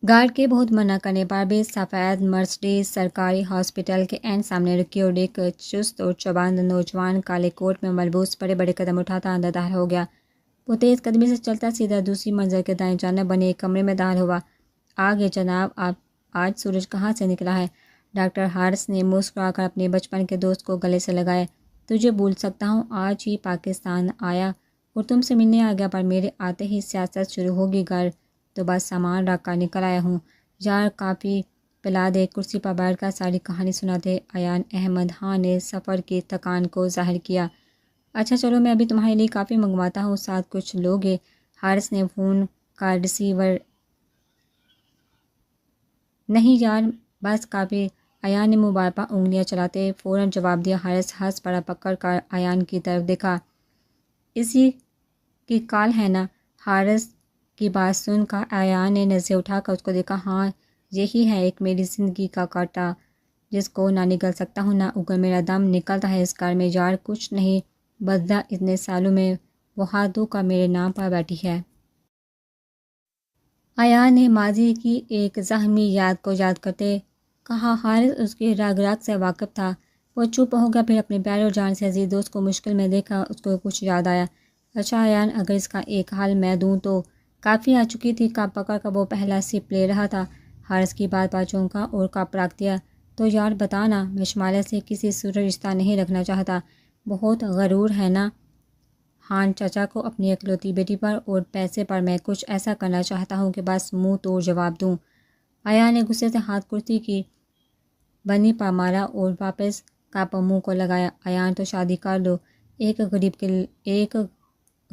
Guard کے بہت منع کرنے پر بھی سفید مرسڈیز سرکاری ہاسپٹل کے عین سامنے رکی اور ایک چست اور چابند نوجوان کالے کوٹ میں ملبوس بڑے بڑے قدم اٹھاتا اندر داخل ہو گیا۔ وہ تیز قدمی سے چلتا سیدھا دوسری منزل کے دائیں جانب بنے ایک کمرے میں داخل ہوا۔ آگے جناب، آپ آج سورج کہاں سے نکلا ہے؟ ڈاکٹر ہارس نے مسکرا کر اپنے بچپن کے دوست کو گلے سے لگایا۔ تجھے بھول سکتا ہوں، آج ہی پاکستان آیا اور تم سے ملنے آ گیا، پر میرے آتے ہی سیاست شروع ہوگی۔ گھر تو بس سامان رکھ کر نکل آیا ہوں۔ یار کافی پلا دے۔ کرسی پر بیٹھ کر ساری کہانی سناتے ایان احمد خان نے سفر کی تھکان کو ظاہر کیا۔ اچھا چلو، میں ابھی تمہارے لیے کافی منگواتا ہوں، ساتھ کچھ لوگے؟ حارث نے فون کا ریسیور نہیں یار بس کافی، ایان نے موبائل پر انگلیاں چلاتے فوراً جواب دیا۔ حارث ہنس پڑا، پکڑ کر ایان کی طرف دیکھا۔ اسی کی کال ہے نا؟ حارث کی بات سن کر ایان نے نظریں اٹھا کر اس کو دیکھا۔ ہاں یہی ہے ایک میری زندگی کا کانٹا جس کو نہ نگل سکتا ہوں نہ اگر میرا دم نکلتا ہے اس گھر میں۔ یار کچھ نہیں بدلا اتنے سالوں میں، وہ ہاتھ دھو کر میرے نام پر بیٹھی ہے۔ ایان نے ماضی کی ایک زخمی یاد کو یاد کرتے کہا۔ حارث اس کی رگ رگ سے واقف تھا۔ وہ چپ ہو گیا، پھر اپنے پیارے اور جان سے عزیز دوست کو مشکل میں دیکھا اس کو کچھ یاد آیا۔ اچھا ایان، اگر اس کا ایک حل میں دوں تو؟ کافی آ چکی تھی، کپ پکڑ کر وہ پہلا سپ لے رہا تھا۔ حارث کی بات پر چونکا اور کپ رکھ دیا۔ تو یار بتا نا، میں شمالیہ سے کسی صورت رشتہ نہیں رکھنا چاہتا۔ بہت غرور ہے نا خان چچا کو اپنی اکلوتی بیٹی پر، اور پیسے پر میں کچھ ایسا کرنا چاہتا ہوں کہ بس منہ توڑ جواب دوں۔ ایان نے غصے سے ہاتھ کرسی کی بنی پر مارا اور واپس کپ منہ کو لگایا۔ ایان تو شادی کر لو، ایک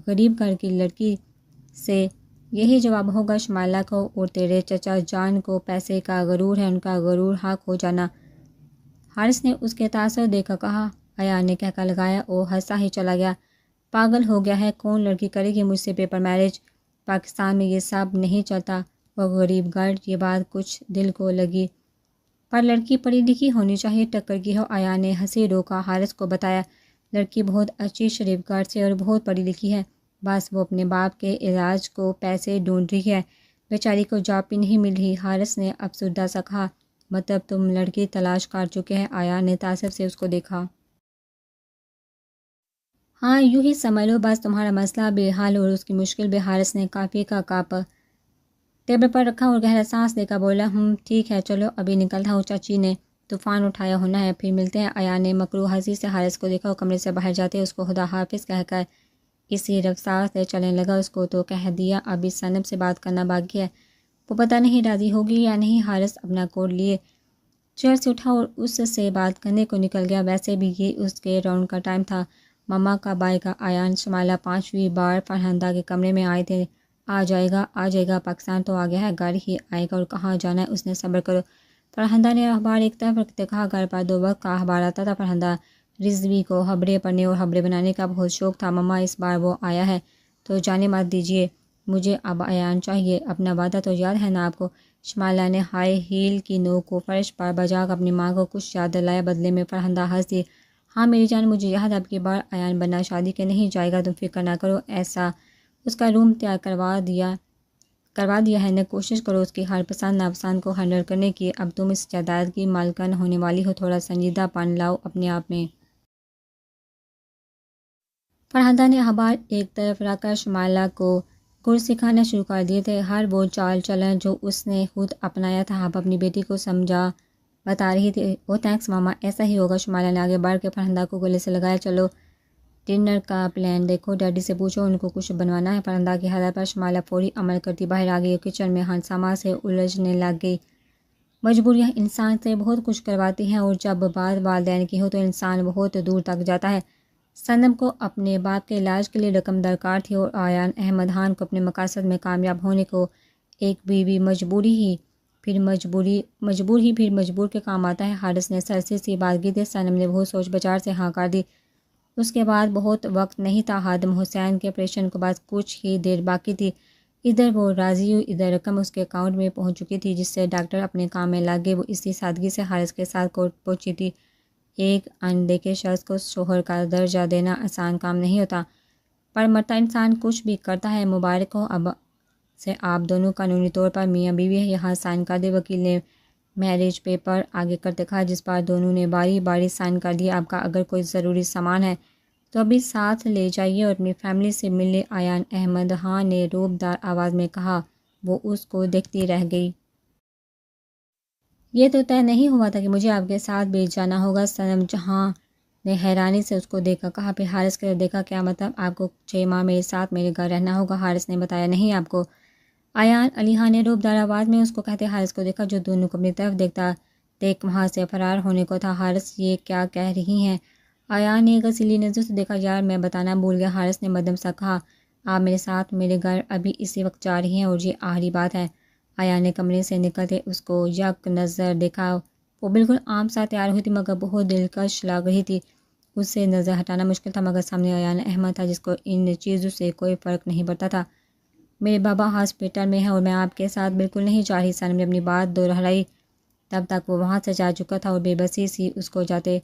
غریب گھر کی لڑکی سے یہی جواب ہوگا شمالیہ کو، اور تیرے چچا جان کو پیسے کا غرور ہے، ان کا غرور حق ہو جانا۔ حارث نے اس کے تاثر دیکھ کر کہا۔ ایان نے کہکا لگایا اور ہنسا ہی چلا گیا۔ پاگل ہو گیا ہے، کون لڑکی کرے گی مجھ سے پیپر میرج؟ پاکستان میں یہ سب نہیں چلتا۔ وہ غریب گھر، یہ بات کچھ دل کو لگی، پر لڑکی پڑھی لکھی ہونی چاہیے، ٹکر کی ہو۔ ایان نے ہنسی روکا حارث کو بتایا، لڑکی بہت اچھی شریف گھر سے اور بہت پڑھی لکھی ہے، بس وہ اپنے باپ کے علاج کو پیسے ڈھونڈ رہی ہے، بیچاری کو جاب بھی نہیں مل رہی۔ حارث نے افسردہ سا کہا۔ مطلب تم لڑکی تلاش کر چکے ہیں؟ ایان نے تعصب سے اس کو دیکھا۔ ہاں یوں ہی سمجھ لو، بس تمہارا مسئلہ بھی حل اور اس کی مشکل بھی۔ حارث نے کافی کا کپ ٹیبل پر رکھا اور گہرا سانس لے کر بولا۔ ٹھیک ہے چلو، ابھی نکلتا ہوں، چاچی نے طوفان اٹھایا ہونا ہے، پھر ملتے ہیں۔ ایان نے مکروہ ہنسی سے حارث کو دیکھا اور کمرے سے باہر جاتے اس کو خدا حافظ کہہ کر اسی رفتار سے چلنے لگا۔ اس کو تو کہہ دیا ابھی صنم سے بات کرنا باقی ہے، وہ پتہ نہیں راضی ہوگی یا نہیں۔ حارث اپنا کوٹ لیے چیئر سے اٹھا اور اس سے بات کرنے کو نکل گیا، ویسے بھی یہ اس کے راؤنڈ کا ٹائم تھا۔ مما کا بائے کا ایان شمالیہ 5ویں بار فرحندہ کے کمرے میں آئے تھے۔ آ جائے گا، پاکستان تو آ گیا ہے، گھر ہی آئے گا، اور کہاں جانا ہے اس نے، صبر کرو۔ فرحندہ نے اخبار ایک طرف رکھتے کہا۔ گھر پر 2 وقت کا اخبار آتا تھا۔ فرحندہ رضوی کو خبریں پڑھنے اور خبریں بنانے کا بہت شوق تھا۔ مما اس بار وہ آیا ہے تو جانے مت دیجیے، مجھے اب ایان چاہیے، اپنا وعدہ تو یاد ہے نا آپ کو؟ شمالیہ نے ہائی ہیل کی نوک کو فرش پر بجا کر اپنی ماں کو کچھ یاد دلایا، بدلے میں فرحندہ ہنس دی۔ ہاں میری جان، مجھے یاد اب کی بار ایان بنا شادی کے نہیں جائے گا، تم فکر نہ کرو، ایسا اس کا روم تیار کروا دیا ہے، نہ کوشش کرو اس کی ہر پسند ناپسند کو ہینڈل کرنے کی۔ اب تم اس جائیداد کی مالکن ہونے والی ہو، تھوڑا سنجیدہ پن لاؤ اپنے آپ میں۔ فرحندہ نے اخبار ایک طرف رکھ کر شمالیہ کو گر سکھانا شروع کر دیے تھے، ہر وہ چال چلن جو اس نے خود اپنایا تھا اب اپنی بیٹی کو سمجھا بتا رہی تھی۔ او تھینکس ماما، ایسا ہی ہوگا۔ شمالیہ نے آگے بڑھ کے فرحندہ کو گلے سے لگایا۔ چلو ڈنر کا پلان دیکھو، ڈیڈی سے پوچھو ان کو کچھ بنوانا ہے۔ فرحندہ کی ہدایت پر شمالیہ فوری عمل کرتی باہر آ گئی اور کچن میں ہنگامہ سے الجھنے لگ گئی۔ مجبوریاں انسان سے بہت کچھ کرواتی ہیں، اور جب بات والدین کی ہو تو انسان بہت دور تک جاتا ہے۔ صنم کو اپنے باپ کے علاج کے لیے رقم درکار تھی، اور ایان احمد خان کو اپنے مقاصد میں کامیاب ہونے کو ایک بیوی مجبور ہی پھر مجبور کے کام آتا ہے۔ حارث نے سرسری سی بات کی تھی۔ صنم نے بہت سوچ بچار سے ہاں کر دی۔ اس کے بعد بہت وقت نہیں تھا، خادم حسین کے آپریشن کو بس کچھ ہی دیر باقی تھی۔ ادھر وہ راضی ہوئی، ادھر رقم اس کے اکاؤنٹ میں پہنچ چکی تھی، جس سے ڈاکٹر اپنے کام میں لگ گئے۔ وہ اسی سادگی سے حارث کے ساتھ کوٹ پہنچی تھی۔ ایک اندیکھے شخص کو شوہر کا درجہ دینا آسان کام نہیں ہوتا، پر مرتا انسان کچھ بھی کرتا ہے۔ مبارک ہو، اب سے آپ دونوں قانونی طور پر میاں بیوی ہے، یہاں سائن کر دے۔ وکیل نے میرج پیپر آگے کرتے کہا، جس پر دونوں نے باری باری سائن کر دیا۔ آپ کا اگر کوئی ضروری سامان ہے تو ابھی ساتھ لے جائیے اور اپنی فیملی سے ملے، ایان احمد خان نے روبدار آواز میں کہا۔ وہ اس کو دیکھتی رہ گئی۔ یہ تو طے نہیں ہوا تھا کہ مجھے آپ کے ساتھ بھی جانا ہوگا؟ صنم جہاں نے حیرانی سے اس کو دیکھا، کہا۔ پھر حارث کی طرف دیکھا، کیا مطلب؟ آپ کو 6 ماہ میرے ساتھ میرے گھر رہنا ہوگا؟ حارث نے بتایا نہیں آپ کو۔ ایان علی خان نے روبدار آواز میں اس کو کہتے حارث کو دیکھا، جو دونوں کو اپنی طرف دیکھ وہاں سے فرار ہونے کو تھا۔ حارث یہ کیا کہہ رہی ہیں؟ ایان نے غسیلی نظر سے دیکھا۔ یار میں بتانا بھول گیا، حارث نے مدھم سا کہا۔ آپ میرے ساتھ میرے گھر ابھی اسی وقت جا رہی ہیں اور یہ آخری بات ہے۔ ایان نے کمرے سے نکلتے اس کو یک نظر دیکھا۔ وہ بالکل عام سا تیار ہوئی تھی مگر بہت دلکش لگ رہی تھی۔ اس سے نظر ہٹانا مشکل تھا مگر سامنے ایان احمد تھا، جس کو ان چیزوں سے کوئی فرق نہیں پڑتا تھا۔ میرے بابا ہاسپٹل میں ہیں اور میں آپ کے ساتھ بالکل نہیں جا رہی۔ صنم نے اپنی بات دہرائی۔ تب تک وہ وہاں سے جا چکا تھا اور بے بسی سی اس کو جاتے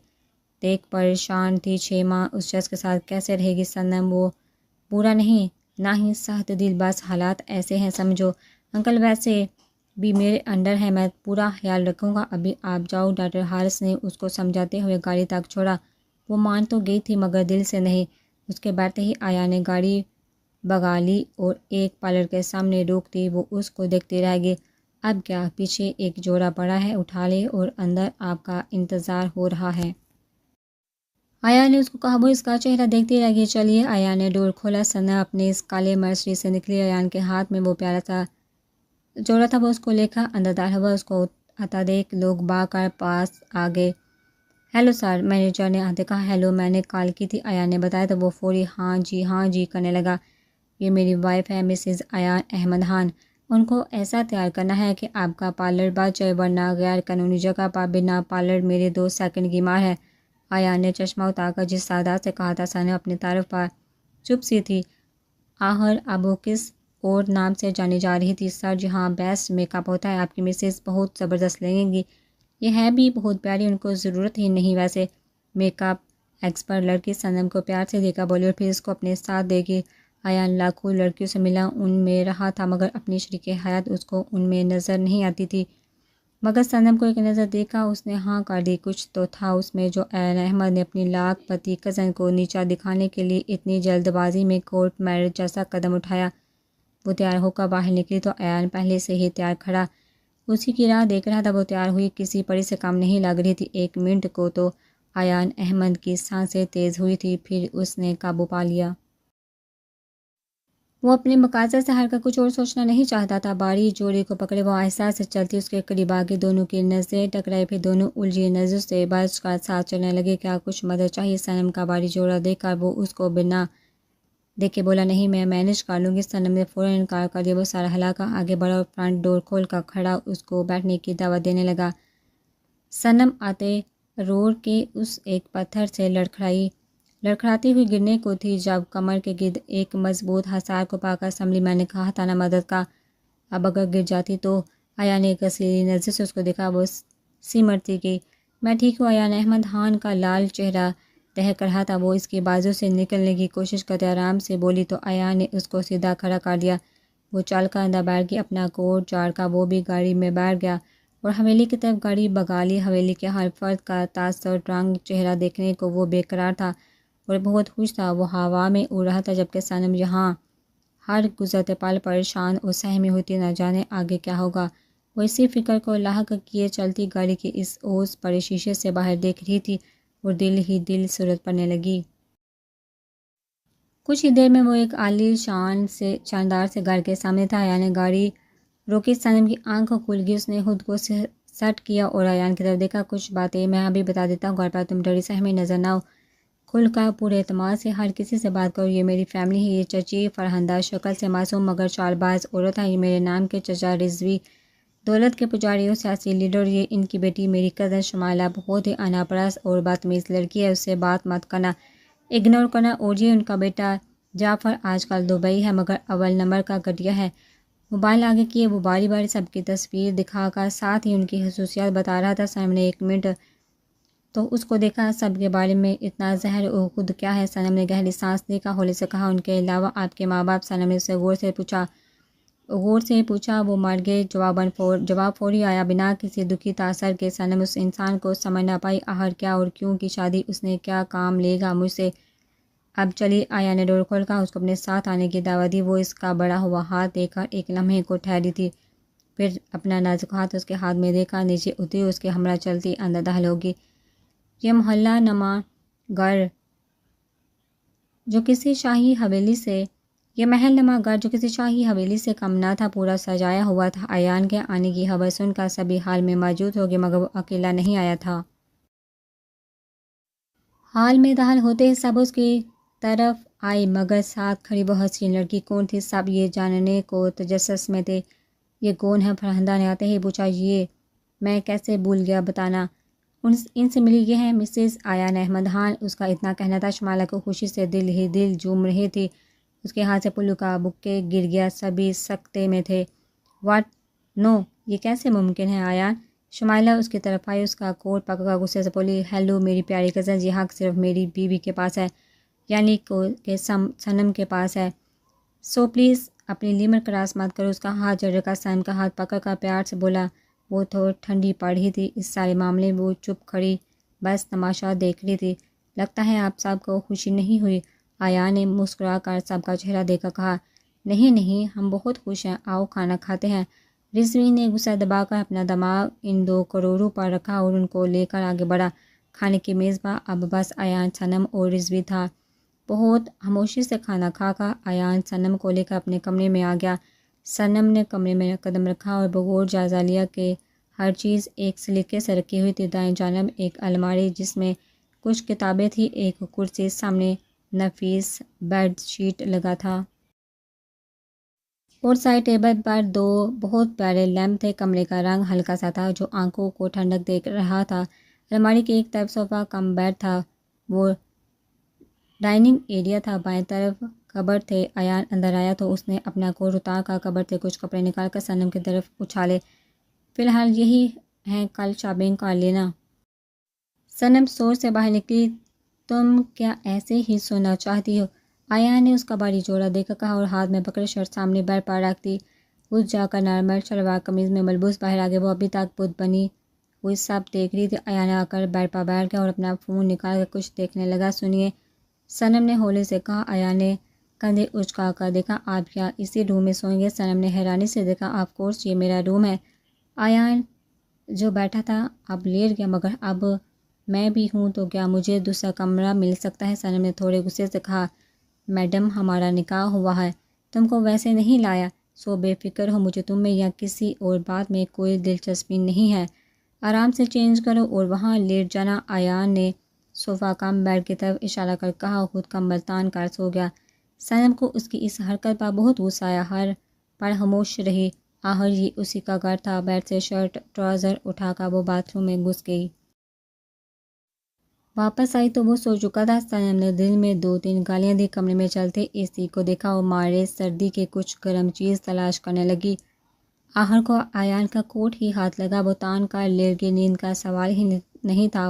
دیکھ پریشان تھی۔ 6 ماہ اس شخص کے ساتھ کیسے رہے گی صنم؟ وہ برا نہیں، نہ ہی سخت دل، بس حالات ایسے ہیں سمجھو۔ انکل ویسے بھی میرے انڈر ہے، میں پورا خیال رکھوں گا۔ ابھی آپ جاؤ۔ ڈاکٹر حارث نے اس کو سمجھاتے ہوئے گاڑی تک چھوڑا۔ وہ مان تو گئی تھی مگر دل سے نہیں۔ اس کے بیٹھتے ہی ایان نے گاڑی بگا لی اور ایک پارلر کے سامنے روک دی۔ وہ اس کو دیکھتی رہ گئی۔ اب کیا؟ پیچھے ایک جوڑا پڑا ہے، اٹھا لے، اور اندر آپ کا انتظار ہو رہا ہے۔ ایان نے اس کو کہا۔ وہ اس کا چہرہ دیکھتی رہ گئی۔ چلیے۔ ایان نے ڈور کھولا۔ صنم اپنے اس کالے مرسڈیز سے نکلی۔ ایان کے ہاتھ میں وہ پیارا سا جوڑا تھا، وہ اس کو لے کر اندر داخل ہوا۔ اس کو آتا دیکھ لوگ بھاگ کر پاس آ گئے۔ ہیلو سر، مینیجر نے آتے کہا۔ ہیلو، میں نے کال کی تھی، ایان نے بتایا تو وہ فوری ہاں جی کرنے لگا۔ یہ میری وائف ہے، مسز ایان احمد خان۔ ان کو ایسا تیار کرنا ہے کہ آپ کا پارلر بچ جائے، ورنہ غیر قانونی جگہ پر بنا پارلر میرے 2 سیکنڈ کی مار ہے۔ ایان نے چشمہ اتار کر جس سادات سے کہا تھا۔ صنم اپنی طرف پر چپ سی تھی۔ آخر اب وہ کس اور نام سے جانی جا رہی تھی؟ سر، جہاں بیسٹ میک اپ ہوتا ہے، آپ کی مسز بہت زبردست لگیں گی۔ یہ ہے بھی بہت پیاری، ان کو ضرورت ہی نہیں ویسے میک اپ ایکسپرٹ لڑکی۔ صنم کو پیار سے دیکھا بولی اور پھر اس کو اپنے ساتھ دے گی۔ ایان لاکھوں لڑکیوں سے ملا ان میں رہا تھا مگر اپنی شریک حیات اس کو ان میں نظر نہیں آتی تھی۔ مگر صنم کو ایک نظر دیکھا، اس نے ہاں کر دی۔ کچھ تو تھا اس میں جو ایان احمد نے اپنی لاکھ پتی کزن کو نیچا دکھانے کے لیے اتنی جلد بازی میں کورٹ میرج جیسا قدم اٹھایا۔ وہ تیار ہو کر باہر نکلی تو ایان پہلے سے ہی تیار کھڑا اسی کی راہ دیکھ رہا تھا۔ وہ تیار ہوئی کسی پری سے کم نہیں لگ رہی تھی۔ 1 منٹ کو تو ایان احمد کی سانسیں تیز ہوئی تھی، پھر اس نے قابو پا لیا۔ وہ اپنے مقاصد سے ہٹ کر کچھ اور سوچنا نہیں چاہتا تھا۔ باری جوڑے کو پکڑے وہ آہستہ سے چلتی اس کے قریب آ گئی۔ دونوں کی نظریں ٹکرائی، پھر دونوں الجھی نظروں سے بچ کر ساتھ چلنے لگے۔ کیا کچھ مدد چاہیے؟ صنم کا باری جوڑا دیکھ کر وہ اس کو بنا دیکھے بولا، نہیں میں مینج کر لوں گی۔ صنم نے فوراً انکار کر دیا۔ وہ سر ہلا کر آگے بڑھا اور فرنٹ ڈور کھول کر کھڑا اس کو بیٹھنے کی دعوت دینے لگا۔ صنم آتے روڑ کے اس ایک پتھر سے لڑکھڑاتی ہوئی گرنے کو تھی جب کمر کے گرد ایک مضبوط حصار کو پا کر سنبھلی۔ میں نے کہا تھا نا مدد کا، اب اگر گر جاتی تو؟ ایان نے غصیلی نظر سے اس کو دیکھا۔ وہ سمرتی گئی۔ میں ٹھیک ہوں۔ ایان احمد خان کا لال چہرہ دہک رہا تھا۔ وہ اس کی بازو سے نکلنے کی کوشش کرتے آرام سے بولی تو ایان نے اس کو سیدھا کھڑا کر دیا۔ وہ چل کر اندر بیٹھ گئی۔ اپنا کوٹ جاڑ کر وہ بھی گاڑی میں بیٹھ گیا اور حویلی کی طرف گاڑی بگا لی۔ حویلی کے ہر فرد کا تاثر رنگ چہرہ دیکھنے کو وہ بے قرار تھا اور بہت خوش تھا۔ وہ ہوا میں اڑ رہا تھا جبکہ صنم یہاں ہر گزرتے پل پریشان اور سہمی ہوتی، نہ جانے آگے کیا ہوگا۔ وہ اسی فکر کو لاحق کیے چلتی گاڑی کے اس اوس پڑے شیشے سے باہر دیکھ رہی تھی اور دل ہی دل صورت پڑنے لگی۔ کچھ ہی دیر میں وہ ایک عالی شاندار سے گھر کے سامنے تھا۔ ایان نے گاڑی روکی۔ صنم کی آنکھ کھل گئی۔ اس نے خود کو سیٹ کیا اور ایان کی طرف دیکھا۔ کچھ باتیں میں ابھی بتا دیتا ہوں، گھر پر تم ڈری سہمی نظر نہ ہو، کھل کر پورے اعتماد سے ہر کسی سے بات کرو۔ یہ میری فیملی ہے۔ یہ چچی فرہندہ شکل سے معصوم مگر چال باز عورت ہے۔ یہ میرے نام کے چچا رضوی دولت کے پجاری اور سیاسی لیڈر۔ یہ ان کی بیٹی میری کزن شمائلہ، بہت ہی انا پرست اور بدتمیز لڑکی ہے، اس سے بات مت کرنا، اگنور کرنا۔ اور یہ ان کا بیٹا جعفر آج کل دبئی ہے مگر اول نمبر کا گھٹیا ہے۔ موبائل آگے کیے وہ باری باری سب کی تصویر دکھا کر ساتھ ہی ان کی خصوصیات بتا رہا تھا۔ صنم نے 1 منٹ تو اس کو دیکھا۔ سب کے بارے میں اتنا زہر اور خود کیا ہے؟ صنم نے گہری سانس لی کر ہولے سے کہا۔ ان کے علاوہ آپ کے ماں باپ؟ صنم نے اس سے غور سے پوچھا۔ غور سے پوچھا وہ مر گئے؟ جواب فوری آیا بنا کسی دکھی تاثر کے۔ صنم اس انسان کو سمجھ نہ پائی، آخر کیا اور کیوں کی شادی، اس نے کیا کام لے گا مجھ سے؟ اب چلی۔ آیا نے ڈور کھول کر اس کو اپنے ساتھ آنے کی دعوت دی۔ وہ اس کا بڑا ہوا ہاتھ دیکھ کر ایک لمحے کو ٹھہری تھی، پھر اپنا نازک ہاتھ اس کے ہاتھ میں دے کر نیچے اتری، اس کے ہمراہ چلتی اندر داخل ہوگی۔ یہ محلہ نما گھر جو کسی شاہی حویلی سے کم نہ تھا، پورا سجایا ہوا تھا۔ ایان کے آنے کی خبر سن کر سبھی حال میں موجود ہو گئے، مگر وہ اکیلا نہیں آیا تھا۔ حال میں داخل ہوتے ہی سب اس کی طرف آئے، مگر ساتھ کھڑی وہ حسین لڑکی کون تھی؟ سب یہ جاننے کو تجسس میں تھے۔ یہ کون ہے؟ فرہندہ نے آتے ہی پوچھا۔ یہ میں کیسے بھول گیا بتانا، ان سے ملی۔ یہ ہے مسز ایان احمد خان۔ اس کا اتنا کہنا تھا، شمالہ کو خوشی سے دل ہی دل جھوم رہے تھے۔ اس کے ہاتھ سے پلو کا بکے گر گیا، سبھی سکتے میں تھے۔ واٹ؟ نو، یہ کیسے ممکن ہے ایان؟ شمائلہ اس کی طرف آئی، اس کا کوٹ پکڑ کر غصے سے بولی، ہیلو میری پیاری کزن، یہ حق صرف میری بیوی کے پاس ہے، یعنی کہ صنم کے پاس ہے، سو پلیز اپنی لیمٹ کراس مت کرو۔ اس کا ہاتھ جھٹکا کا صنم کا ہاتھ پکڑ کر پیار سے بولا۔ وہ تو ٹھنڈی پڑ رہی تھی، اس سارے معاملے میں وہ چپ کھڑی بس تماشا دیکھ رہی تھی۔ لگتا ہے آپ سب کو خوشی نہیں ہوئی؟ ایان نے مسکرا کر سب کا چہرہ دیکھ کر کہا۔ نہیں نہیں، ہم بہت خوش ہیں، آؤ کھانا کھاتے ہیں۔ رضوی نے غصہ دبا کر اپنا دماغ ان دو کروڑوں پر رکھا اور ان کو لے کر آگے بڑھا۔ کھانے کی میز پر اب بس ایان، صنم اور رضوی تھا۔ بہت خاموشی سے کھانا کھا کر ایان صنم کو لے کر اپنے کمرے میں آ گیا۔ صنم نے کمرے میں قدم رکھا اور بغور جائزہ لیا کہ ہر چیز ایک سلیقے سے رکھی ہوئی تھی۔ دائیں جانب ایک الماری جس میں کچھ کتابیں تھیں، ایک کرسی، سامنے نفیس بیڈ شیٹ لگا تھا اور سائڈ ٹیبل پر دو بہت پیارے لیمپ تھے۔ کمرے کا رنگ ہلکا سا تھا جو آنکھوں کو ٹھنڈک دے رہا تھا۔ الماری کی ایک طرف صوفہ کم بیڈ تھا، وہ ڈائننگ ایریا تھا۔ بائیں طرف کبرڈ تھے۔ ایان اندر آیا تو اس نے اپنا کوٹ اتار کر کبرڈ سے کچھ کپڑے نکال کر صنم کی طرف اچھالے۔ فی الحال یہی ہیں، کل شاپنگ کر لینا۔ صنم سوچ سے باہر نکلی۔ تم کیا ایسے ہی سونا چاہتی ہو؟ ایان نے اس کا بھاری جوڑا دے کر کہا اور ہاتھ میں پکڑے شرٹ سامنے بیڈ پر رکھ دی۔ اٹھ جا کر نارمل شلوار قمیض میں ملبوس باہر آ گئے۔ وہ ابھی تک بت بنی ہوئی سب دیکھ رہی تھی۔ ایان آ کر بیڈ پر بیٹھ گیا اور اپنا فون نکال کر کچھ دیکھنے لگا۔ سنیے، صنم نے ہولے سے کہا۔ ایان نے کندھے اچکا کر دیکھا۔ آپ کیا اسی روم میں سوئیں گے؟ صنم نے حیرانی سے دیکھا۔ آف کورس، یہ میرا روم ہے۔ ایان جو بیٹھا تھا اب لیٹ گیا، مگر اب میں بھی ہوں تو کیا مجھے دوسرا کمرہ مل سکتا ہے؟ صنم نے تھوڑے غصے سے کہا۔ میڈم، ہمارا نکاح ہوا ہے، تم کو ویسے نہیں لایا، سو بے فکر ہو، مجھے تم میں یا کسی اور بات میں کوئی دلچسپی نہیں ہے۔ آرام سے چینج کرو اور وہاں لیٹ جانا۔ ایان نے صوفہ کم بیڈ کی طرف اشارہ کر کہا، خود کمبل تان کر سو گیا۔ صنم کو اس کی اس حرکت پر بہت غصہ آیا، ہر پل خاموش رہی۔ آخر یہ اسی کا گھر تھا۔ بیڈ سے شرٹ ٹراؤزر اٹھا کر وہ باتھ روم میں گھس گئی۔ واپس آئی تو وہ سو چکا تھا۔ صنم نے دل میں دو تین گالیاں دی۔ کمرے میں چلتے اے سی کو دیکھا اور مارے سردی کے کچھ گرم چیز تلاش کرنے لگی۔ آخر کو ایان کا کوٹ ہی ہاتھ لگا۔ وہ تان کر لیٹ گئی۔ نیند کا سوال ہی نہیں تھا،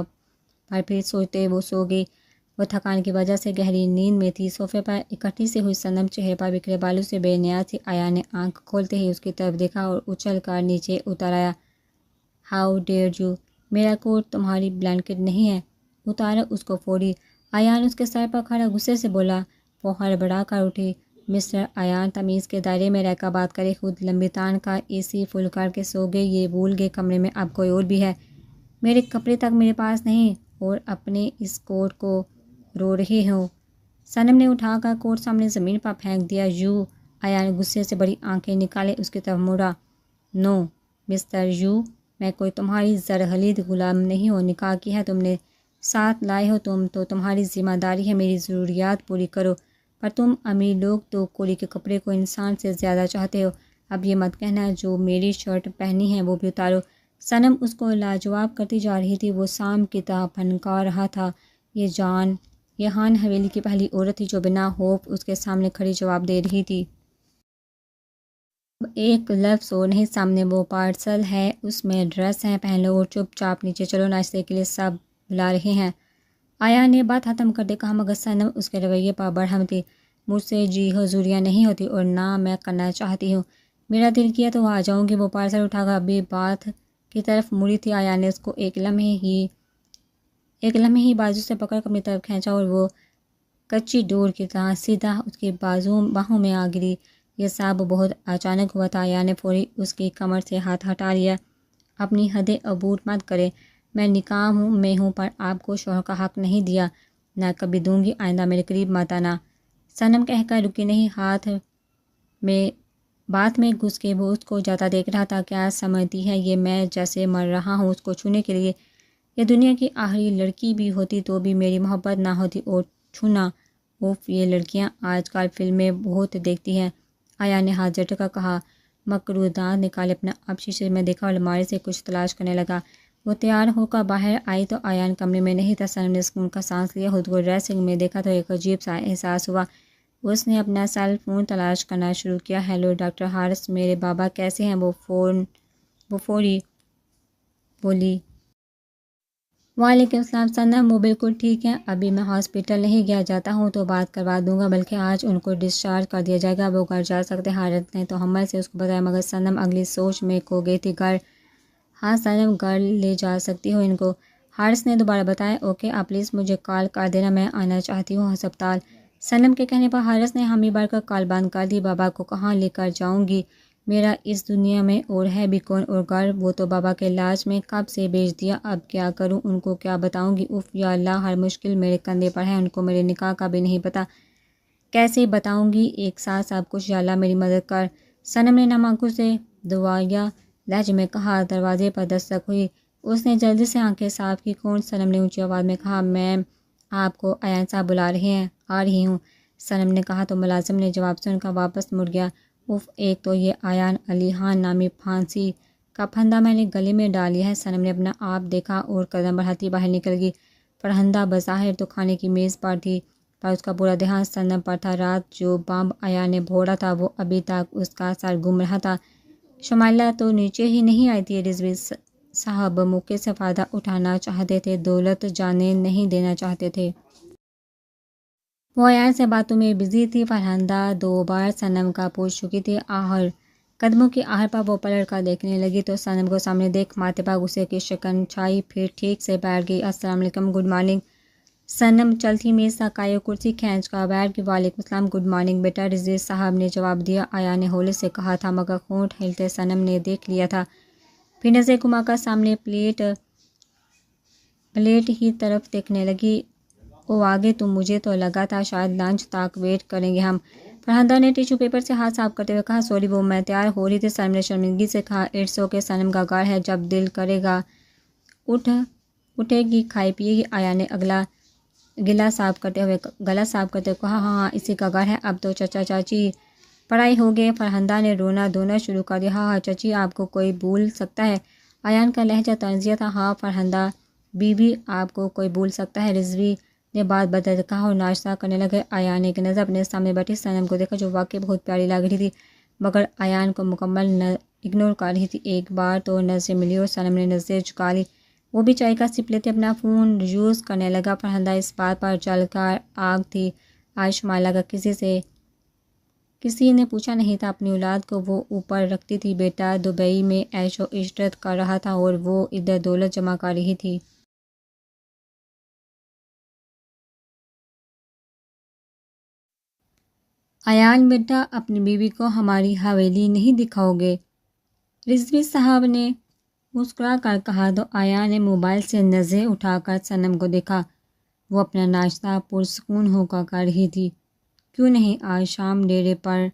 پر پھر سوچتے وہ سو گئی۔ وہ تھکان کی وجہ سے گہری نیند میں تھی۔ صوفے پر اکٹھی سی ہوئی صنم چہرے پر بکھرے بالوں سے بے نیاز تھی۔ ایان نے آنکھ کھولتے ہی اس کی طرف دیکھا اور اچھل کر نیچے اتر آیا۔ ہاؤ ڈیئر یو، میرا کوٹ تمہاری بلینکٹ نہیں ہے، اتارا اس کو فوری۔ ایان اس کے سر پر کھڑا غصے سے بولا۔ وہ ہڑبڑا کر اٹھی۔ مسٹر ایان، تمیز کے دائرے میں رہ کر بات کرے، خود لمبی تان کا اے سی فل کر کے سو گئے، یہ بھول گئے کمرے میں اب کوئی اور بھی ہے، میرے کپڑے تک میرے پاس نہیں، اور اپنے اس کوٹ کو رو رہے ہو۔ صنم نے اٹھا کر کوٹ سامنے زمین پر پھینک دیا۔ یو، ایان غصے سے بڑی آنکھیں نکالے اس کی طرف مڑا۔ نو مسٹر یو، میں کوئی تمہاری زرخلید غلام نہیں ہوں، نکاح کی ہے تم نے، ساتھ لائے ہو تم، تو تمہاری ذمہ داری ہے میری ضروریات پوری کرو، پر تم امیر لوگ تو کولی کے کپڑے کو انسان سے زیادہ چاہتے ہو۔ اب یہ مت کہنا جو میری شرٹ پہنی ہے وہ بھی اتارو۔ صنم اس کو لاجواب کرتی جا رہی تھی۔ وہ سام کی طرح پھنکا رہا تھا۔ یہ خان حویلی کی پہلی عورت تھی جو بنا خوف اس کے سامنے کھڑی جواب دے رہی تھی۔ اب ایک لفظ اور نہیں، سامنے وہ پارسل ہے، اس میں ڈریس ہے، پہن لو اور چپ چاپ نیچے چلو، ناشتے کے لیے سب بلا رہے ہیں۔ ایان نے بات ختم کرتے کہا، مگر صنم اس کے رویے پر برہم تھی۔ مجھ سے جی حضوریاں نہیں ہوتی اور نہ میں کرنا چاہتی ہوں۔ میرا دل کیا تو آ جاؤں گی۔ وہ پارسل اٹھا کر ابھی بات کی طرف مڑی تھی، آیا نے اس کو ایک لمحے ہی بازو سے پکڑ کر اپنی طرف کھینچا اور وہ کچی ڈور کی طرح سیدھا اس کی باہوں میں آ گری۔ یہ سب بہت اچانک ہوا تھا۔ آیا نے فوری اس کی کمر سے ہاتھ ہٹا لیا۔ اپنی حدیں عبور مت کرے، میں نکاح میں ہوں پر آپ کو شوہر کا حق نہیں دیا، نہ کبھی دوں گی، آئندہ میرے قریب مت آنا۔ صنم کہہ کر رکی نہیں، بات میں گھس کے وہ اس کو جاتا دیکھ رہا تھا۔ کیا سمجھتی ہے یہ میں جیسے مر رہا ہوں اس کو چھونے کے لیے؟ یہ دنیا کی آخری لڑکی بھی ہوتی تو بھی میری محبت نہ ہوتی اور چھونا، اوف، یہ لڑکیاں آج کل فلمیں بہت دیکھتی ہیں۔ آیا نے ہاتھ جھٹکا کہا، مکروہ دانت نکالے اپنا اب شیشے میں دیکھا اور الماری سے کچھ تلاش کرنے لگا۔ وہ تیار ہو کر باہر آئی تو آیان کمرے میں نہیں تھا۔ صنم نے سکون کا سانس لیا، خود کو ڈریسنگ میں دیکھا تو ایک عجیب سا احساس ہوا۔ اس نے اپنا سیل فون تلاش کرنا شروع کیا۔ ہیلو ڈاکٹر حارث، میرے بابا کیسے ہیں؟ وہ فوری بولی۔ وعلیکم السلام صنم، وہ بالکل ٹھیک ہیں، ابھی میں ہاسپٹل نہیں گیا، جاتا ہوں تو بات کروا دوں گا، بلکہ آج ان کو ڈسچارج کر دیا جائے گا، وہ گھر جا سکتے ہیں۔ حارث نے تو حمل سے اس کو بتایا، مگر صنم اگلی سوچ میں کھو گئی تھی۔ گھر؟ ہاں صنم، گھر لے جا سکتی ہو ان کو، حارث نے دوبارہ بتایا۔ اوکے، آپ پلیز مجھے کال کر دینا، میں آنا چاہتی ہوں ہسپتال۔ صنم کے کہنے پر حارث نے حامی بھر کر کال بند کر دی۔ بابا کو کہاں لے کر جاؤں گی، میرا اس دنیا میں اور ہے بھی کون، اور گھر وہ تو بابا کے علاج میں کب سے بھیج دیا، اب کیا کروں، ان کو کیا بتاؤں گی، اف یا اللہ، ہر مشکل میرے کندھے پر ہے، ان کو میرے نکاح کا بھی نہیں پتہ، کیسے بتاؤں گی ایک ساتھ سب کچھ، یا اللہ میری مدد کر۔ صنم نے نم آنکھوں سے دعائیا لہجے میں کہا۔ دروازے پر دستک ہوئی، اس نے جلدی سے آنکھیں صاف کی۔ کون؟ صنم نے اونچی آواز میں کہا۔ میم، آپ کو ایان صاحب بلا رہے ہیں، آ رہی ہوں، صنم نے کہا تو ملازم نے جواب سن کر واپس مڑ گیا۔ اف، ایک تو یہ ایان علی خان نامی پھانسی کا پھندا میں نے گلے میں ڈال لیا ہے۔ صنم نے اپنا آپ دیکھا اور قدم بڑھاتی باہر نکل گئی۔ پھندا بظاہر تو کھانے کی میز پر تھی، پر اس کا پورا دھیان صنم پر تھا۔ رات جو بمب ایان نے پھوڑا تھا وہ ابھی تک اس کا سر گھوم رہا تھا۔ شمائلہ تو نیچے ہی نہیں آئی تھی۔ رضوی صاحب موقع سے فائدہ اٹھانا چاہتے تھے، دولت جانے نہیں دینا چاہتے تھے۔ وہ ایان سے باتوں میں بزی تھی۔ فرحندہ 2 بار صنم کا پوچھ چکی تھی۔ قدموں کی آہٹ پر وہ پلٹ کر دیکھنے لگی تو صنم کو سامنے دیکھ ماتھے پر غصے کی شکن چھائی، پھر ٹھیک سے بیٹھ گئی۔ السلام علیکم، گڈ مارننگ۔ صنم چلتی میز تک آئی اور کرسی کھینچ کر بیٹھ گئی۔ وعلیکم السلام، گڈ مارننگ بیٹا، رضوی صاحب نے جواب دیا۔ آیا نے ہولے سے کہا تھا، مگر ہونٹ ہلتے صنم نے دیکھ لیا تھا۔ پھر نظر گھما کر سامنے پلیٹ ہی طرف دیکھنے لگی۔ او آگے تم، مجھے تو لگا تھا شاید لنچ تک ویٹ کریں گے ہم۔ فرحندہ نے ٹیشو پیپر سے ہاتھ صاف کرتے ہوئے کہا، سوری، وہ میں تیار ہو رہی تھی۔ صنم نے شرمندگی سے کہا، اٹس اوکے، صنم کا گھر ہے، جب دل کرے گا اٹھے گی، کھائے پیے گی۔ آیا نے گلا صاف کرتے ہوئے کہا، ہاں اسی کا گھر ہے، اب تو چچا چاچی پڑھائی ہو گئے۔ فرحندہ نے رونا دھونا شروع کر دیا۔ ہاں چچی، آپ کو کوئی بھول سکتا ہے؟ ایان کا لہجہ طنزیہ تھا۔ ہاں فرحندہ بی آپ کو کوئی بھول سکتا ہے، رضوی نے بات بدل کر کہا اور ناشتہ کرنے لگے۔ ایان نے ایک نظر اپنے سامنے بیٹھی صنم کو دیکھا جو واقعی بہت پیاری لگ رہی تھی، مگر ایان کو مکمل اگنور کر رہی تھی۔ ایک بار تو نظریں ملی اور صنم نے نظریں جھکا لی۔ وہ بھی چائے کا سپ لیتے اپنا فون یوز کرنے لگا۔ فرحندہ اس بات پر جل کر آگ تھی، آج شمائلہ کا کسی نے پوچھا نہیں تھا، اپنی اولاد کو وہ اوپر رکھتی تھی۔ بیٹا دبئی میں عیش و عشرت کر رہا تھا اور وہ ادھر دولت جمع کر رہی تھی۔ ایان بیٹا، اپنی بیوی کو ہماری حویلی نہیں دکھاؤ گے؟ رضوی صاحب نے مسکرا کر کہا تو ایان نے موبائل سے نظریں اٹھا کر صنم کو دیکھا۔ وہ اپنا ناشتہ پرسکون ہو کر کر رہی تھی۔ کیوں نہیں، آج شام ڈیرے پر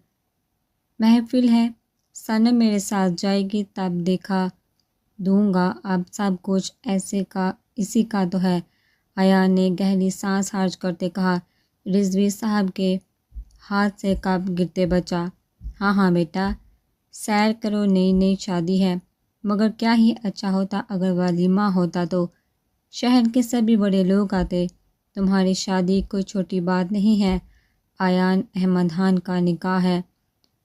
محفل ہے، صنم میرے ساتھ جائے گی، تب دیکھا دوں گا، اب سب کچھ اسی کا تو ہے۔ ایان نے گہری سانس خارج کرتے کہا۔ رضوی صاحب کے ہاتھ سے کپ گرتے بچا۔ ہاں بیٹا، سیر کرو، نئی شادی ہے، مگر کیا ہی اچھا ہوتا اگر ولیمہ ہوتا تو شہر کے سبھی بڑے لوگ آتے، تمہاری شادی کوئی چھوٹی بات نہیں ہے، ایان احمد خان کا نکاح ہے،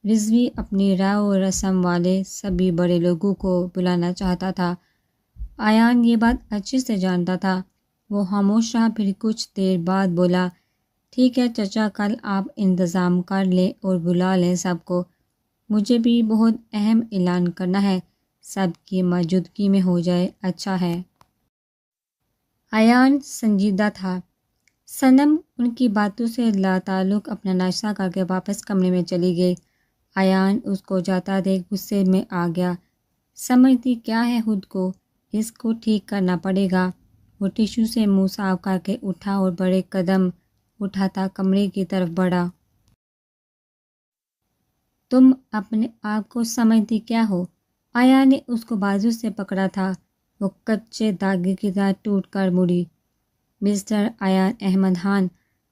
رضوی اپنی رائے و رسم والے سبھی بڑے لوگوں کو بلانا چاہتا تھا۔ ایان یہ بات اچھے سے جانتا تھا۔ وہ خاموش رہا، پھر کچھ دیر بعد بولا، ٹھیک ہے چچا، کل آپ انتظام کر لیں اور بلا لیں سب کو۔ مجھے بھی بہت اہم اعلان کرنا ہے، سب کی موجودگی میں ہو جائے اچھا ہے۔ ایان سنجیدہ تھا۔ صنم ان کی باتوں سے لاتعلق اپنا ناشتہ کر کے واپس کمرے میں چلی گئی۔ ایان اس کو جاتا دیکھ غصے میں آ گیا۔ سمجھتی کیا ہے خود کو، اس کو ٹھیک کرنا پڑے گا۔ وہ ٹیشو سے منہ صاف کر کے اٹھا اور بڑے قدم اٹھاتا کمرے کی طرف بڑھا۔ تم اپنے آپ کو سمجھتی کیا ہو؟ ایان نے اس کو بازو سے پکڑا تھا۔ وہ کچے داغے کی طرح ٹوٹ کر مڑی۔ مسٹر ایان احمد خان،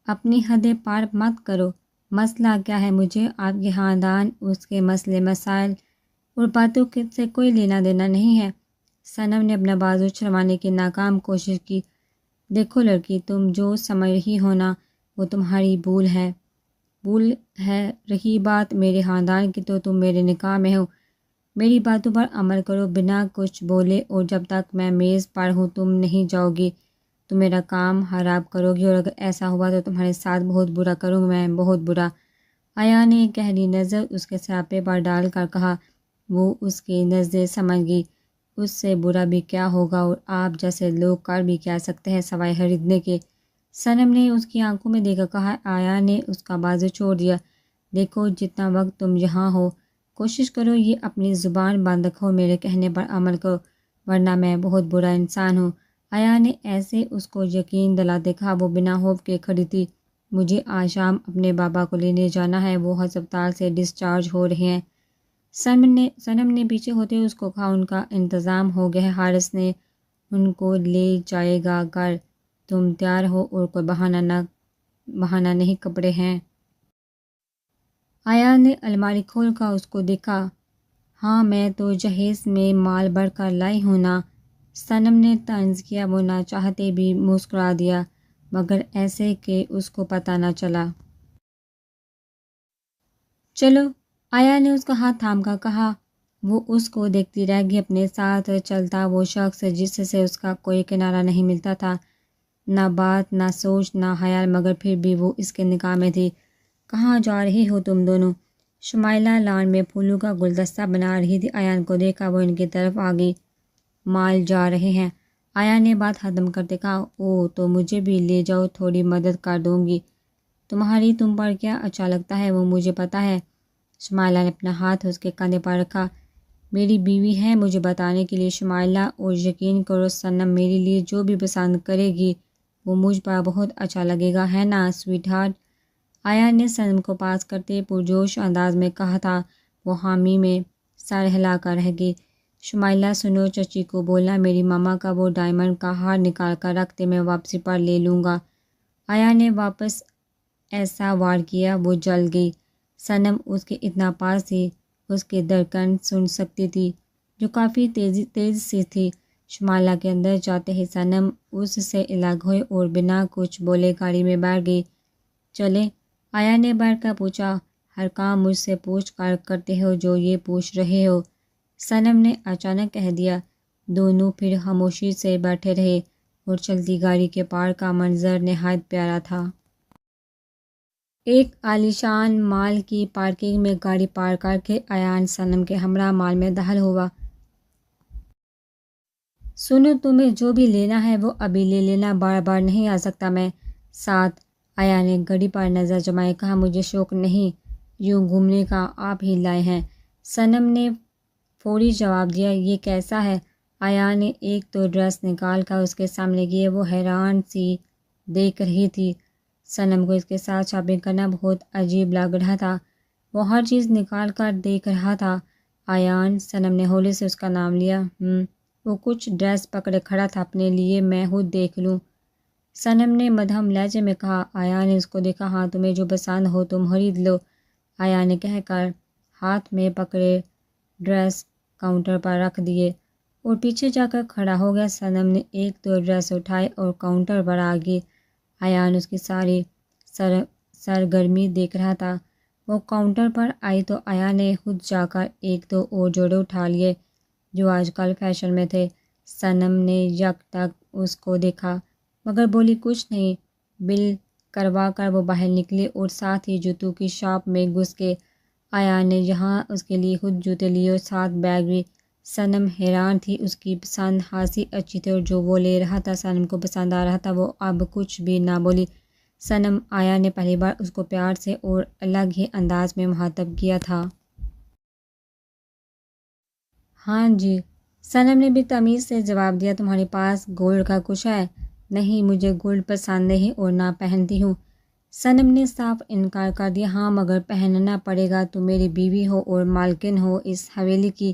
اپنی حدیں پار مت کرو۔ مسئلہ کیا ہے؟ مجھے آپ کے خاندان، اس کے مسئلے مسائل اور باتوں سے کوئی لینا دینا نہیں ہے۔ صنم نے اپنا بازو چھڑوانے کی ناکام کوشش کی۔ دیکھو لڑکی، تم جو سمجھ رہی ہو نا، وہ تمہاری بھول ہے۔ رہی بات میرے خاندان کی، تو تم میرے نکاح میں ہو۔ میری باتوں پر عمل کرو بنا کچھ بولے، اور جب تک میں میز پر ہوں تم نہیں جاؤ گی تو میرا کام خراب کرو گی، اور اگر ایسا ہوا تو تمہارے ساتھ بہت برا کروں گا میں، بہت برا۔ ایان نے گہری نظر اس کے سراپے پر ڈال کر کہا۔ وہ اس کی نظریں سمجھ گئی۔ اس سے برا بھی کیا ہوگا، اور آپ جیسے لوگ کر بھی کیا سکتے ہیں سوائے خریدنے کے؟ صنم نے اس کی آنکھوں میں دیکھ کر کہا۔ ایان نے اس کا بازو چھوڑ دیا۔ دیکھو، جتنا وقت تم یہاں ہو کوشش کرو یہ اپنی زبان بند رکھو، میرے کہنے پر عمل کرو، ورنہ میں بہت برا انسان ہوں۔ ایان نے ایسے اس کو یقین دلاتے کہا۔ وہ بنا خوف کے کھڑی تھی۔ مجھے آج شام اپنے بابا کو لینے جانا ہے، وہ ہسپتال سے ڈسچارج ہو رہے ہیں۔ صنم نے پیچھے ہوتے اس کو کہا۔ ان کا انتظام ہو گیا ہے، حارث نے ان کو لے جائے گا گھر۔ تم تیار ہو، اور کوئی بہانہ نہیں، کپڑے ہیں؟ ایان نے الماری کھول کر اس کو دیکھا۔ ہاں، میں تو جہیز میں مال بھر کر لائی ہوں نا۔ صنم نے طنز کیا۔ وہ نہ چاہتے بھی مسکرا دیا، مگر ایسے کہ اس کو پتہ نہ چلا۔ چلو، ایان نے اس کا ہاتھ تھام کر کہا۔ وہ اس کو دیکھتی رہ گئی۔ اپنے ساتھ چلتا وہ شخص جس سے اس کا کوئی کنارہ نہیں ملتا تھا، نہ بات، نہ سوچ، نہ خیال، مگر پھر بھی وہ اس کے نکاح میں تھی۔ کہاں جا رہی ہو تم دونوں؟ شمائلہ لان میں پھولوں کا گلدستہ بنا رہی تھی۔ ایان کو دیکھا، وہ ان کی طرف آ گئی۔ مال جا رہے ہیں؟ ایان نے بات ختم کرتے کہا۔ او، تو مجھے بھی لے جاؤ، تھوڑی مدد کر دوں گی۔ تمہاری تم پر کیا اچھا لگتا ہے وہ مجھے پتہ ہے۔ شمائلہ نے اپنا ہاتھ اس کے کندھے پر رکھا۔ میری بیوی ہے مجھے بتانے کے لیے شمائلہ، اور یقین کرو صنم، میرے لیے جو بھی پسند کرے گی وہ مجھ پر بہت اچھا لگے گا، ہے نا سویٹ ہارٹ؟ ایان نے صنم کو پاس کرتے پرجوش انداز میں کہا تھا۔ وہ حامی میں سر ہلا کر رہ گئی۔ شمائلہ، سنو، چچی کو بولنا میری ماما کا وہ ڈائمنڈ کا ہار نکال کر رکھتے، میں واپسی پر لے لوں گا۔ ایان نے واپس ایسا وار کیا وہ جل گئی۔ صنم اس کے اتنا پاس تھی، اس کی دھڑکن سن سکتی تھی، جو کافی تیز سی تھی۔ شمائلہ کے اندر جاتے ہی صنم اس سے الگ ہوئے اور بنا کچھ بولے گاڑی میں بیٹھ گئی۔ چلیں؟ ایان نے بیٹھ کر پوچھا۔ ہر کام مجھ سے پوچھ کر کرتے ہو جو یہ پوچھ رہے ہو؟ صنم نے اچانک کہہ دیا۔ دونوں پھر خاموشی سے بیٹھے رہے، اور چلتی گاڑی کے پار کا منظر نہایت پیارا تھا۔ ایک عالیشان مال کی پارکنگ میں گاڑی پارک کر کے ایان صنم کے ہمراہ مال میں داخل ہوا۔ سنو، تمہیں جو بھی لینا ہے وہ ابھی لے لینا، بار بار نہیں آ سکتا میں ساتھ۔ ایان نے گاڑی پر نظر جمائے کہا۔ مجھے شوق نہیں یوں گھومنے کا، آپ ہی لائے ہیں۔ صنم نے فوری جواب دیا۔ یہ کیسا ہے؟ ایان نے ایک تو ڈریس نکال کر اس کے سامنے کی۔ وہ حیران سی دیکھ رہی تھی۔ صنم کو اس کے ساتھ شاپنگ کرنا بہت عجیب لگ رہا تھا۔ وہ ہر چیز نکال کر دیکھ رہا تھا۔ ایان، صنم نے ہولے سے اس کا نام لیا۔ وہ کچھ ڈریس پکڑے کھڑا تھا۔ اپنے لیے میں خود دیکھ لوں، صنم نے مدھم لہجے میں کہا۔ ایان نے اس کو دیکھا۔ ہاں، تمہیں جو پسند ہو تم خرید لو، ایان نے کہہ کر ہاتھ میں پکڑے ڈریس کاؤنٹر پر رکھ دیے اور پیچھے جا کر کھڑا ہو گیا۔ صنم نے ایک دو ڈریس اٹھائے اور کاؤنٹر پر آ گئی۔ ایان اس کی ساری سرگرمی دیکھ رہا تھا۔ وہ کاؤنٹر پر آئی تو ایان نے خود جا کر ایک دو اور جوڑے اٹھا لیے جو آج کل فیشن میں تھے۔ صنم نے یک تک اس کو دیکھا، مگر بولی کچھ نہیں۔ بل کروا کر وہ باہر نکلی اور ساتھ ہی جوتوں کی شاپ میں گھس گئے۔ آیان نے یہاں اس کے لیے خود جوتے لیے اور ساتھ بیگ بھی۔ صنم حیران تھی، اس کی پسند ہنسی اچھی تھی اور جو وہ لے رہا تھا صنم کو پسند آ رہا تھا۔ وہ اب کچھ بھی نہ بولی۔ صنم آیان نے پہلی بار اس کو پیار سے اور الگ ہی انداز میں مخاطب کیا تھا۔ ہاں جی، صنم نے بھی تمیز سے جواب دیا۔ تمہارے پاس گولڈ کا کچھ ہے؟ نہیں، مجھے گولڈ پسند نہیں اور نہ پہنتی ہوں۔ صنم نے صاف انکار کر دیا۔ ہاں مگر پہننا پڑے گا، تم میری بیوی ہو اور مالکن ہو اس حویلی کی۔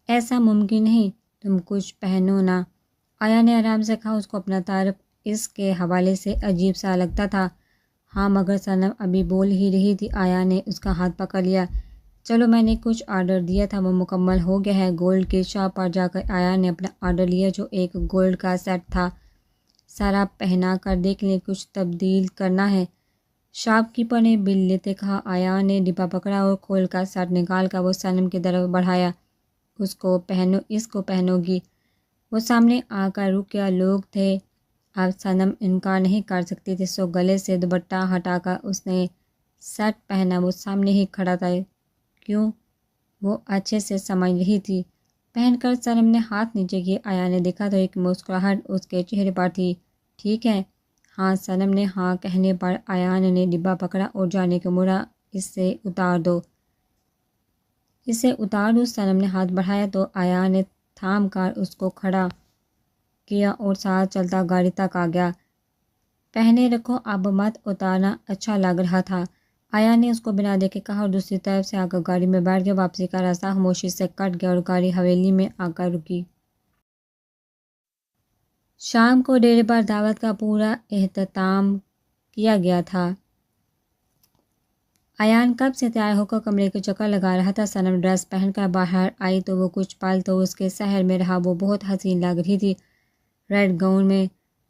ایسا ممکن نہیں، تم کچھ پہنو نا۔ آیا نے آرام سے کہا۔ اس کو اپنا تعارف اس کے حوالے سے عجیب سا لگتا تھا۔ ہاں مگر صنم ابھی بول ہی رہی تھی۔ آیا نے اس کا ہاتھ پکڑ لیا۔ چلو، میں نے کچھ آرڈر دیا تھا، وہ مکمل ہو گیا ہے۔ گولڈ کی شاپ پر جا کر آیا نے اپنا آرڈر لیا جو ایک گولڈ کا سیٹ تھا۔ سارا پہنا کر دیکھ لیں، کچھ تبدیل کرنا ہے۔ شاپ کیپر نے بل لیتے کہا۔ آیا نے ڈبہ پکڑا اور کھول کر سیٹ نکال کر وہ صنم کی طرف بڑھایا۔ اس کو پہنو، اس کو پہنو گی؟ وہ سامنے آ کر رک گیا۔ لوگ تھے، اب صنم انکار نہیں کر سکتی تھی، سو گلے سے دوپٹہ ہٹا کر اس نے سیٹ پہنا۔ وہ سامنے ہی کھڑا تھا۔ کیوں؟ وہ اچھے سے سمجھ رہی تھی۔ پہن کر صنم نے ہاتھ نیچے کیے۔ آیا نے دیکھا تو ایک مسکراہٹ اس کے چہرے پر تھی۔ ٹھیک ہے؟ ہاں۔ صنم نے ہاں کہنے پر آیان نے ڈبہ پکڑا اور جانے کو مڑا۔ اسے اتار دو، اسے اتار دو۔ صنم نے ہاتھ بڑھایا تو آیان نے تھام کر اس کو کھڑا کیا اور ساتھ چلتا گاڑی تک آ گیا۔ پہنے رکھو، اب مت اتارنا، اچھا لگ رہا تھا۔ آیا نے اس کو بنا دے کے کہا اور دوسری طرف سے آ کر گاڑی میں بیٹھ گیا۔ واپسی کا راستہ خاموشی سے کٹ گیا اور گاڑی حویلی میں آ کر رکی۔ شام کو ڈیرے پر دعوت کا پورا اہتمام کیا گیا تھا۔ آیان کب سے تیار ہو کر کمرے کے چکر لگا رہا تھا۔ صنم ڈریس پہن کر باہر آئی تو وہ کچھ پل تو اس کے شہر میں رہا۔ وہ بہت حسین لگ رہی تھی، ریڈ گاؤن میں،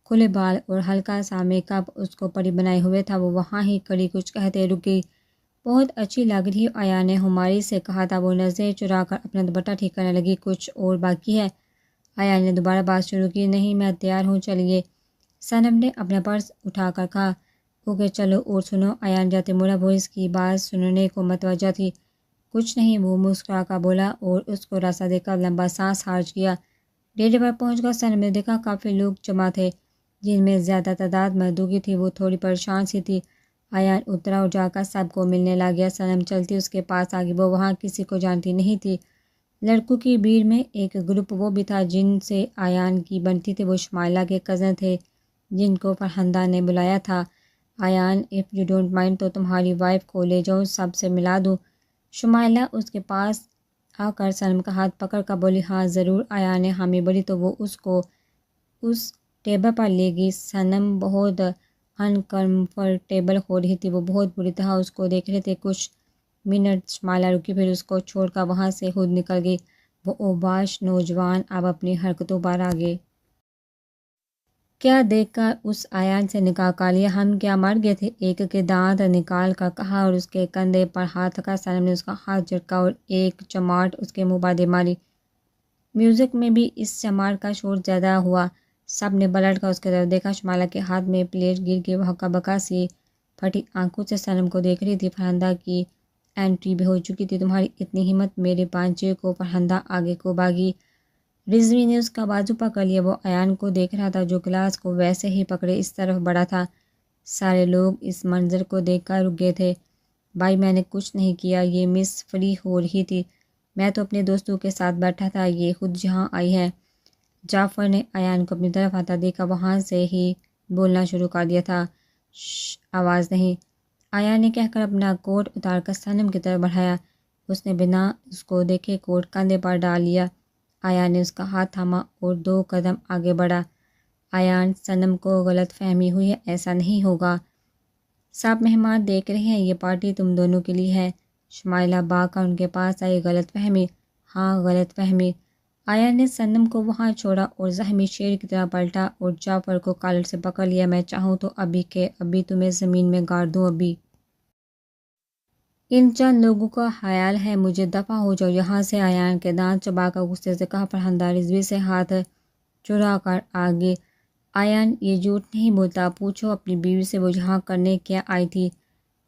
کھلے بال اور ہلکا سا میک اپ اس کو پری بنائے ہوئے تھا۔ وہ وہاں ہی کھڑی کچھ کہتے رک گئی۔ بہت اچھی لگ رہی ہے، آیا نے ہماری سے کہا تھا۔ وہ نظریں چرا کر اپنا دوپٹہ ٹھیک کرنے لگی۔ کچھ اور باقی ہے؟ آیا نے دوبارہ بات شروع کی۔ نہیں، میں تیار ہوں، چلیے۔ صنم نے اپنا پرس اٹھا کر کہا۔ اوکے چلو، اور سنو؟ آیان جاتے مڑا۔ وہ اس کی بات سننے کو متوجہ تھی۔ کچھ نہیں، وہ مسکرا کر بولا اور اس کو راستہ دے کر لمبا سانس خارج کیا۔ ڈیرے پر پہنچ کر صنم نے دیکھا کافی لوگ جمع تھے، جن میں زیادہ تعداد مردوں کی تھی۔ وہ تھوڑی پریشان سی تھی۔ آیان اترا اور جا کر سب کو ملنے لگ گیا۔ صنم چلتی اس کے پاس آ گئی۔ وہ وہاں کسی کو جانتی نہیں تھی۔ لڑکوں کی بھیڑ میں ایک گروپ وہ بھی تھا جن سے آیان کی بنتی تھی۔ وہ شمائلہ کے کزن تھے جن کو فرحندہ نے بلایا تھا۔ آیان، اف یو ڈونٹ مائنڈ تو تمہاری وائف کو لے جاؤ، سب سے ملا دوں۔ شمائلہ اس کے پاس آ کر صنم کا ہاتھ پکڑ کر بولی۔ ہاں ضرور۔ آیان نے حامی بڑھی تو وہ اس کو اس ٹیبل پر لے گئی۔ صنم بہت انکمفرٹیبل ہو رہی تھی۔ وہ بہت بری طرح اس کو دیکھ رہے تھے۔ کچھ منٹ شمائلہ رکی، پھر اس کو چھوڑ کر وہاں سے خود نکل گئی۔ وہ اوباش نوجوان اب اپنی حرکتوں پر آگے کیا دیکھ کر اس آیان سے نکاح کر لیا؟ ہم کیا مر گئے تھے؟ ایک کے دانت نکال کر کہا اور اس کے کندھے پر ہاتھ رکھا۔ صنم نے اس کا ہاتھ جھٹکا اور ایک چماٹ اس کے منہ پر دے ماری۔ میوزک میں بھی اس چماٹ کا شور زیادہ ہوا۔ سب نے پلٹ کر اس کی طرف دیکھا۔ شمائلہ کے ہاتھ میں پلیٹ گر گئی۔ وہ ہکا بکا سی پھٹی آنکھوں سے صنم کو دیکھ رہی تھی۔ فرحندہ کی انٹری بھی ہو چکی تھی۔ تمہاری اتنی ہمت، میرے پانچے کو۔ فرحندہ آگے کو بھاگی۔ رضوی نے اس کا بازو پکڑ لیا۔ وہ آیان کو دیکھ رہا تھا جو گلاس کو ویسے ہی پکڑے اس طرف بڑھا تھا۔ سارے لوگ اس منظر کو دیکھ کر رک گئے تھے۔ بھائی میں نے کچھ نہیں کیا، یہ مس فری ہو رہی تھی، میں تو اپنے دوستوں کے ساتھ بیٹھا تھا، یہ خود یہاں آئی ہے۔ جعفر نے آیان کو اپنی طرف آتا دیکھا، وہاں سے ہی بولنا شروع کر دیا تھا۔ شش، آواز نہیں۔ آیان نے کہہ کر اپنا کوٹ اتار کر صنم کی طرف بڑھایا۔ اس نے بنا اس کو دیکھے کوٹ کندھے پر ڈال لیا۔ آیان نے اس کا ہاتھ تھاما اور 2 قدم آگے بڑھا۔ آیان، صنم کو غلط فہمی ہوئی ہے، ایسا نہیں ہوگا، سب مہمان دیکھ رہے ہیں، یہ پارٹی تم دونوں کے لیے ہے۔ شمائلہ بھاگ کر ان کے پاس آئی۔ غلط فہمی؟ ہاں غلط فہمی۔ آیان نے صنم کو وہاں چھوڑا اور زخمی شیر کی طرح پلٹا اور جعفر کو کالر سے پکڑ لیا۔ میں چاہوں تو ابھی کے ابھی تمہیں زمین میں گاڑ دوں، ابھی ان چند لوگوں کا خیال ہے، مجھے دفع ہو جاؤ یہاں سے۔ آیان کے دانت چبا کر غصے سے کہا۔ فرحندہ رضوی سے ہاتھ چرا کر آگے۔ آیان، یہ جھوٹ نہیں بولتا، پوچھو اپنی بیوی سے وہ یہاں کرنے کیا آئی تھی۔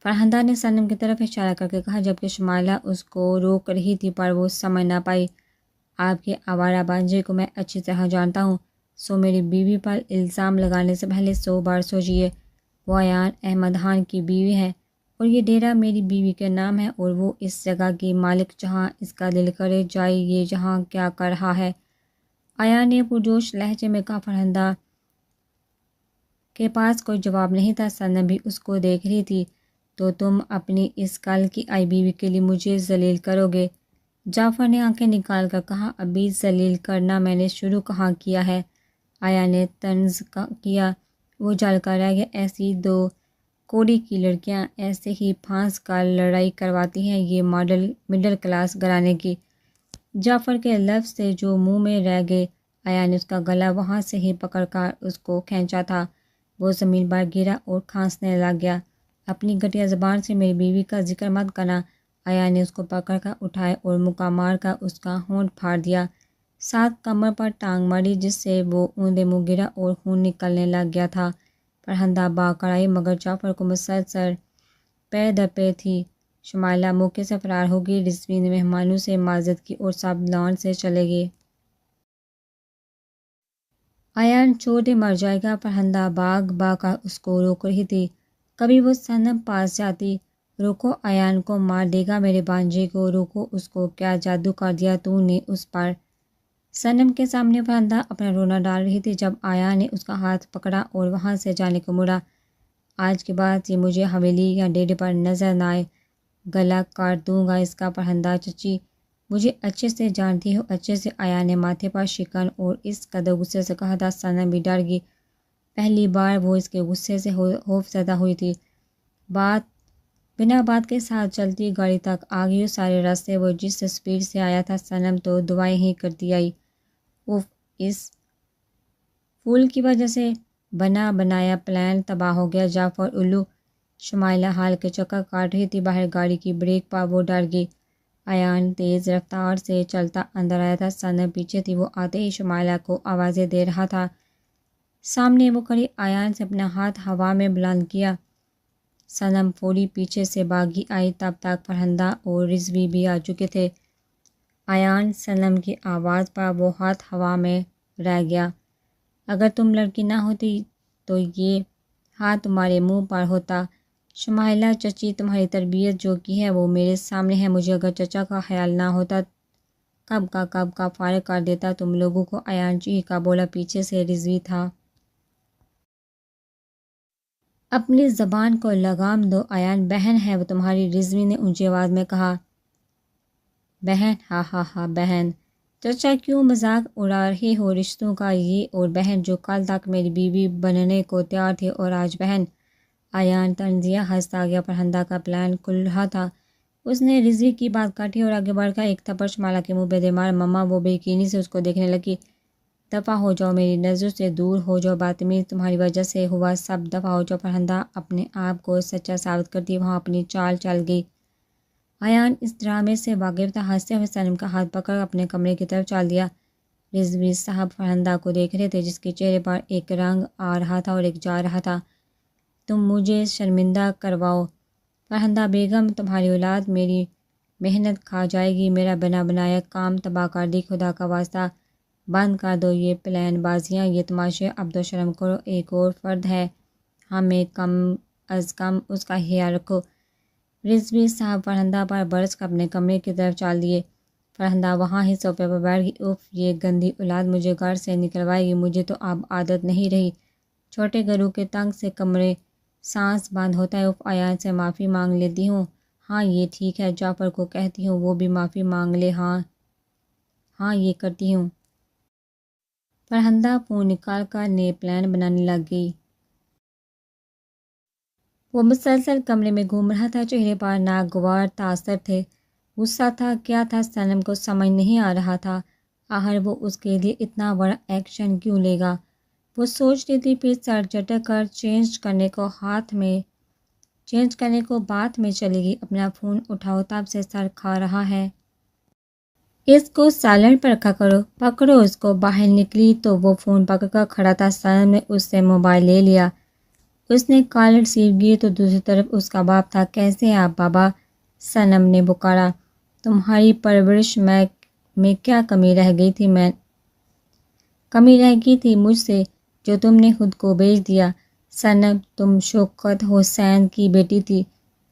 فرحندہ نے صنم کی طرف اشارہ کر کے کہا، جبکہ شمائلہ اس کو روک رہی تھی پر وہ سمجھ نہ پائی۔ آپ کے آوارہ بانجے کو میں اچھی طرح جانتا ہوں، سو میری بیوی پر الزام لگانے سے پہلے 100 بار سوچیے۔ وہ ایان احمد خان کی بیوی ہے اور یہ ڈیرہ میری بیوی کے نام ہے، اور وہ اس جگہ کی مالک جہاں اس کا دل کرے جائے، یہ جہاں کیا کر رہا ہے؟ ایان نے پرجوش لہجے میں کہا۔ فرحندہ کے پاس کوئی جواب نہیں تھا، صنم بھی اس کو دیکھ رہی تھی۔ تو تم اپنی اس کل کی آئی بیوی کے لیے مجھے ذلیل کرو گے؟ جعفر نے آنکھیں نکال کر کہا، ابھی ذلیل کرنا میں نے شروع کہاں کیا ہے؟ ایان نے طنز کیا۔ وہ جل کر رہ گیا، ایسی دو کوڑی کی لڑکیاں ایسے ہی پھانس کر لڑائی کرواتی ہیں، یہ ماڈل مڈل کلاس گھرانے کی۔ جعفر کے لفظ سے جو منہ میں رہ گئے، ایان نے اس کا گلا وہاں سے ہی پکڑ کر اس کو کھینچا تھا۔ وہ زمین پر گرا اور کھانسنے لگ گیا۔ اپنی گھٹیا زبان سے میری بیوی کا ذکر مت کرنا۔ ایان نے اس کو پکڑ کر اٹھایا اور مکہ مار کر اس کا ہونٹ پھاڑ دیا، ساتھ کمر پر ٹانگ ماری جس سے وہ اوندا منہ گرا اور خون نکلنے لگ گیا تھا۔ فرحندہ بھاگ کر آئی مگر جعفر کو مسلسل پے در پے تھی۔ شمائلہ موقع سے فرار ہو گئی، رضوی نے مہمانوں سے معذرت کی اور سب لان سے چلے گئے۔ ایان چھوڑ دے مر جائے گا، فرحندہ بھاگ بھاگ کر اس کو روک رہی تھی۔ کبھی وہ صنم پاس جاتی، روکو ایان کو مار دے گا میرے بانجے کو، روکو اس کو، کیا جادو کر دیا تو نے اس پر؟ صنم کے سامنے فرحندہ اپنا رونا ڈال رہی تھی جب ایان نے اس کا ہاتھ پکڑا اور وہاں سے جانے کو مڑا۔ آج کے بعد یہ مجھے حویلی یا ڈیرے پر نظر نہ آئے، گلا کاٹ دوں گا اس کا۔ فرحندہ چچی مجھے اچھے سے جانتی ہو، اچھے سے۔ ایان نے ماتھے پر شکن اور اس قدر غصے سے کہا تھا، صنم بھی ڈر گئی۔ پہلی بار وہ اس کے غصے سے خوف زدہ ہوئی تھی۔ بنا بات کے ساتھ چلتی گاڑی تک آ گئی، سارے راستے وہ جس سپیڈ سے آیا تھا، صنم تو دعائیں ہی کرتی آئی۔ اف، اس پھول کی وجہ سے بنا بنایا پلان تباہ ہو گیا۔ جعفر الو، شمائلہ حال کے چکر کاٹ رہی تھی باہر، گاڑی کی بریک پر وہ ڈر گئی۔ ایان تیز رفتار سے چلتا اندر آیا تھا، صنم پیچھے تھی۔ وہ آتے ہی شمائلہ کو آوازیں دے رہا تھا۔ سامنے وہ کھڑی ایان سے اپنا ہاتھ ہوا میں بلند کیا۔ صنم فوری پیچھے سے بھاگی آئی، تب تک فرحندہ اور رضوی بھی آ چکے تھے۔ ایان، صنم کی آواز پر وہ ہاتھ ہوا میں رہ گیا۔ اگر تم لڑکی نہ ہوتی تو یہ ہاتھ تمہارے منہ پر ہوتا۔ شمائلہ چچی، تمہاری تربیت جو کی ہے وہ میرے سامنے ہے، مجھے اگر چچا کا خیال نہ ہوتا کب کا فارغ کر دیتا تم لوگوں کو۔ ایان چیخ بولا۔ پیچھے سے رضوی تھا۔ اپنی زبان کو لگام دو، ایان بہن ہے وہ تمہاری، رضوی نے اونچی آواز میں کہا۔ بہن؟ ہا ہا ہا، بہن؟ چچا کیوں مذاق اڑا رہے ہو رشتوں کا؟ یہ اور بہن جو کل تک میری بیوی بننے کو تیار تھے اور آج بہن؟ ایان طنزیہ ہنستا گیا۔ فرحندہ کا پلان کھل رہا تھا۔ اس نے رضوی کی بات کاٹی اور آگے بڑھ کر ایک تھپڑ شمائلہ کے منہ پہ دے مارا۔ مما، وہ بے یقینی سے اس کو دیکھنے لگی۔ دفع ہو جاؤ، میری نظروں سے دور ہو جاؤ، بدتمیز، تمہاری وجہ سے ہوا سب، دفع ہو جاؤ۔ فرحندہ اپنے آپ کو سچا ثابت کرتی وہاں اپنی چال چل گئی۔ ایان اس ڈرامے سے واقف تھا، ہنستے ہوئے صنم کا ہاتھ پکڑ اپنے کمرے کی طرف چل دیا۔ رضوی صاحب فرحندہ کو دیکھ رہے تھے جس کے چہرے پر ایک رنگ آ رہا تھا اور ایک جا رہا تھا۔ تم مجھے شرمندہ کرواؤ فرحندہ بیگم، تمہاری اولاد میری محنت کھا جائے گی، میرا بنا بنایا کام تباہ کر دی، خدا کا واسطہ بند کر دو یہ پلان بازیاں، یہ تماشے، اب تو شرم کرو، ایک اور فرد ہے ہمیں، کم از کم اس کا خیال رکھو۔ رضوی صاحب فرحندہ پر برس کر اپنے کمرے کی طرف چل دیے۔ فرحندہ وہاں ہی صوفے پر بیٹھ گئی۔ اف، یہ گندی اولاد مجھے گھر سے نکلوائے گی، مجھے تو اب عادت نہیں رہی چھوٹے گھروں کے تنگ سے کمرے، سانس بند ہوتا ہے۔ اف، ایان سے معافی مانگ لیتی ہوں۔ ہاں یہ ٹھیک ہے، جعفر کو کہتی ہوں وہ بھی معافی مانگ لے۔ ہاں یہ کرتی ہوں۔ فرحندہ فون نکال کر نئے پلان بنانے لگ گئی۔ وہ مسلسل کمرے میں گھوم رہا تھا، چہرے پر ناگوار تاثر تھے، غصہ تھا، کیا تھا صنم کو سمجھ نہیں آ رہا تھا۔ آخر وہ اس کے لیے اتنا بڑا ایکشن کیوں لے گا؟ وہ سوچ رہی تھی، پھر سر جھٹک کر چینج کرنے کو بات میں چلے گی۔ اپنا فون اٹھاؤ، تب سے سر کھا رہا ہے۔ اس کو سائلنٹ پر رکھا کرو، پکڑو اس کو۔ باہر نکلی تو وہ فون پکڑ کر کھڑا تھا۔ صنم نے اس سے موبائل لے لیا۔ اس نے کالر ریسیو کی تو دوسری طرف اس کا باپ تھا۔ کیسے ہیں آپ بابا؟ صنم نے پکارا۔ تمہاری پرورش میں کیا کمی رہ گئی تھی مجھ سے جو تم نے خود کو بیچ دیا؟ صنم، تم شوکت حسین کی بیٹی تھی،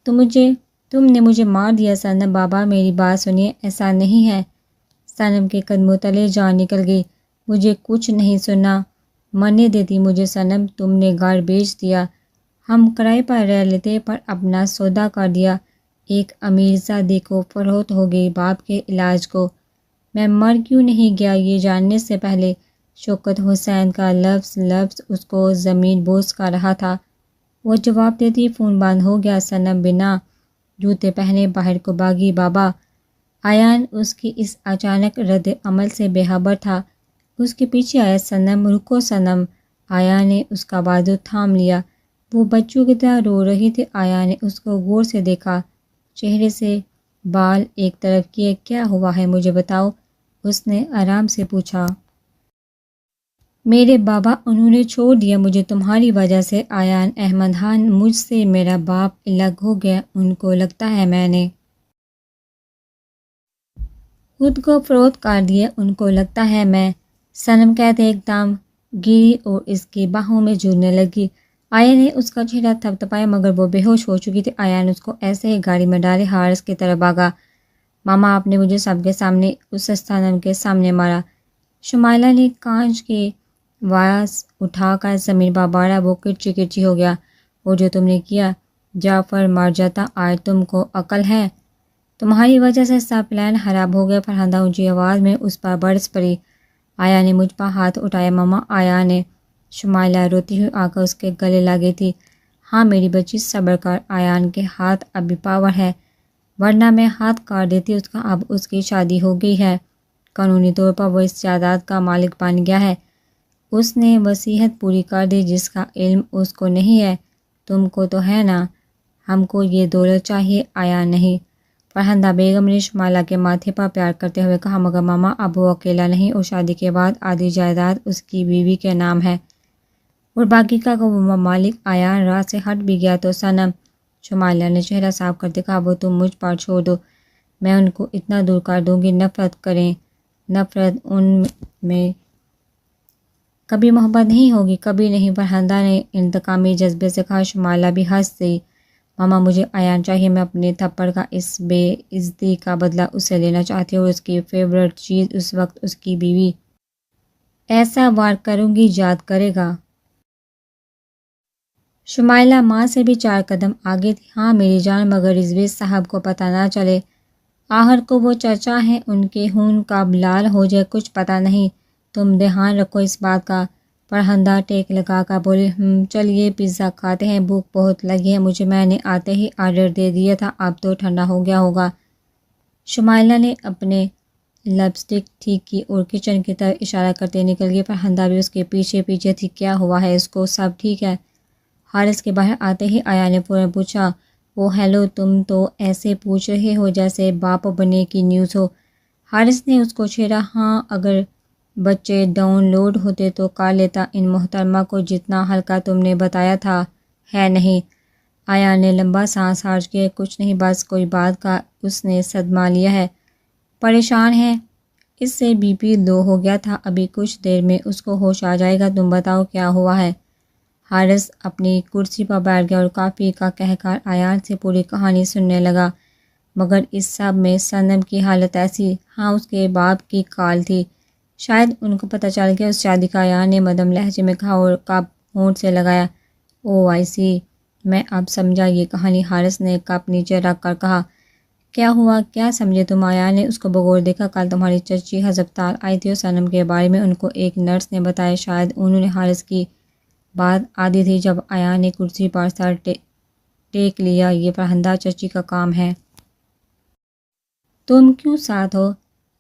تم نے مجھے مار دیا۔ صنم، بابا میری بات سنیے، ایسا نہیں ہے۔ صنم کے قدموں تلے جان نکل گئی۔ مجھے کچھ نہیں سننا، مرنے دیتی مجھے۔ صنم، تم نے گھر بیچ دیا، ہم کرائے پر رہ لیتے، پر اپنا سودا کر دیا۔ ایک امیر زادی کو فروخت ہو گئی باپ کے علاج کو۔ میں مر کیوں نہیں گیا یہ جاننے سے پہلے؟ شوکت حسین کا لفظ اس کو زمین بوس کر رہا تھا۔ وہ جواب دیتی فون بند ہو گیا۔ صنم بنا جوتے پہنے باہر کو بھاگی۔ بابا! ایان اس کی اس اچانک رد عمل سے بے خبر تھا۔ اس کے پیچھے آیا۔ صنم، رکو صنم! ایان نے اس کا بازو تھام لیا۔ وہ بچوں کی طرح رو رہی تھی۔ ایان نے اس کو غور سے دیکھا، چہرے سے بال ایک طرف کیے۔ کیا ہوا ہے مجھے بتاؤ، اس نے آرام سے پوچھا۔ میرے بابا، انہوں نے چھوڑ دیا مجھے تمہاری وجہ سے۔ ایان احمد خان، مجھ سے میرا باپ الگ ہو گیا، ان کو لگتا ہے میں نے خود کو فروخت کر دیا، ان کو لگتا ہے میں۔ صنم کہتے ایک دم گری اور اس کی باہوں میں جھولنے لگی۔ ایان نے اس کا چہرہ تھپتھپایا مگر وہ بے ہوش ہو چکی تھی۔ ایان اس کو ایسے ہی گاڑی میں ڈالے حارث کی طرف بھاگا۔ ماما، آپ نے مجھے سب کے سامنے اس صنم کے سامنے مارا۔ شمائلہ نے کانچ کے واس اٹھا کر زمین پر مارا۔ وہ کرچی کرچی ہو گیا۔ اور جو تم نے کیا، جعفر مر جاتا، آج تم کو عقل ہے؟ تمہاری وجہ سے سب پلان خراب ہو گیا۔ فرحانہ اونچی آواز میں اس پر برس پڑی۔ ایان نے مجھ پر ہاتھ اٹھایا۔ ماما، ایان نے۔ شمائلہ روتی ہوئی آ کر اس کے گلے لگی تھی۔ ہاں میری بچی، صبر کر، ایان کے ہاتھ ابھی پاور ہے، ورنہ میں ہاتھ کاٹ دیتی اس کا۔ اب اس کی شادی ہو گئی ہے، قانونی طور پر وہ اس جائیداد کا مالک بن گیا ہے۔ اس نے وصیت پوری کر دی جس کا علم اس کو نہیں ہے، تم کو تو ہے نا۔ ہم کو یہ دولت چاہیے، ایان نہیں۔ فرحانہ بیگم نے شمائلہ کے ماتھے پر پیار کرتے ہوئے کہا، مگر ماما اب وہ اکیلا نہیں، اور شادی کے بعد آدھی جائیداد اس کی بیوی کے نام ہے، اور باقی کا وہ ممالک۔ ایان راہ سے ہٹ بھی گیا تو صنم، شمائلہ نے چہرہ صاف کرتے کہا، وہ تم مجھ پر چھوڑ دو، میں ان کو اتنا دور کر دوں گی، نفرت کریں، نفرت ان میں کبھی محبت نہیں ہوگی، کبھی نہیں۔ فرحانہ نے انتقامی جذبے سے کہا۔ شمائلہ بھی ہنس دی۔ ماما، مجھے ایان چاہیے، میں اپنے تھپڑ کا، اس بے عزتی کا بدلہ اس سے لینا چاہتی ہوں، اور اس کی فیورٹ چیز اس وقت اس کی بیوی۔ ایسا وار کروں گی یاد کرے گا۔ شمائلہ ماں سے بھی 4 قدم آگے تھی۔ ہاں میری جان، مگر رضوی صاحب کو پتہ نہ چلے، آخر کو وہ چچا ہیں، ان کے خون کب لال ہو جائے کچھ پتہ نہیں، تم دھیان رکھو اس بات کا۔ فرحانہ ٹیک لگا کر بولے، چلیے پیزا کھاتے ہیں، بھوک بہت لگی ہے مجھے، میں نے آتے ہی آرڈر دے دیا تھا، اب تو ٹھنڈا ہو گیا ہوگا۔ شمائلہ نے اپنے لپسٹک ٹھیک کی اور کچن کی طرف اشارہ کرتے نکل گئی۔ فرحانہ بھی اس کے پیچھے پیچھے تھی۔ کیا ہوا ہے اس کو، سب ٹھیک ہے؟ حارث کے باہر آتے ہی ایان نے فوراً پوچھا۔ وہ ہیلو، تم تو ایسے پوچھ رہے ہو جیسے باپ بننے کی نیوز ہو۔ حارث نے اس کو چھیڑا۔ ہاں اگر بچے ڈاؤن لوڈ ہوتے تو کر لیتا، ان محترمہ کو جتنا ہلکا تم نے بتایا تھا ہے نہیں۔ ایان نے لمبا سانس خارج کیا۔ کچھ نہیں، بس کوئی بات کا اس نے صدمہ لیا ہے، پریشان ہے، اس سے بی پی لو ہو گیا تھا، ابھی کچھ دیر میں اس کو ہوش آ جائے گا، تم بتاؤ کیا ہوا ہے؟ حارث اپنی کرسی پر بیٹھ گیا اور کافی کا کہہ کر ایان سے پوری کہانی سننے لگا، مگر اس سب میں صنم کی حالت ایسی۔ ہاں اس کے باپ کی کال تھی، شاید ان کو پتہ چل گیا اس شادی کا، ایان نے مدھم لہجے میں کہا اور کپ ہونٹ سے لگایا۔ او آئی سی، میں اب سمجھا یہ کہانی۔ حارث نے کپ نیچے رکھ کر کہا، کیا ہوا، کیا سمجھے تم؟ ایان نے اس کو بغور دیکھا۔ کل تمہاری چچی ہسپتال آئی تھی اور صنم کے بارے میں ان کو ایک نرس نے بتایا، شاید انہوں نے حارث کی بات آدھی تھی جب ایان نے کرسی پر سر ٹیک لیا۔ یہ فرحانہ چچی کا کام ہے، تم کیوں ساتھ ہو؟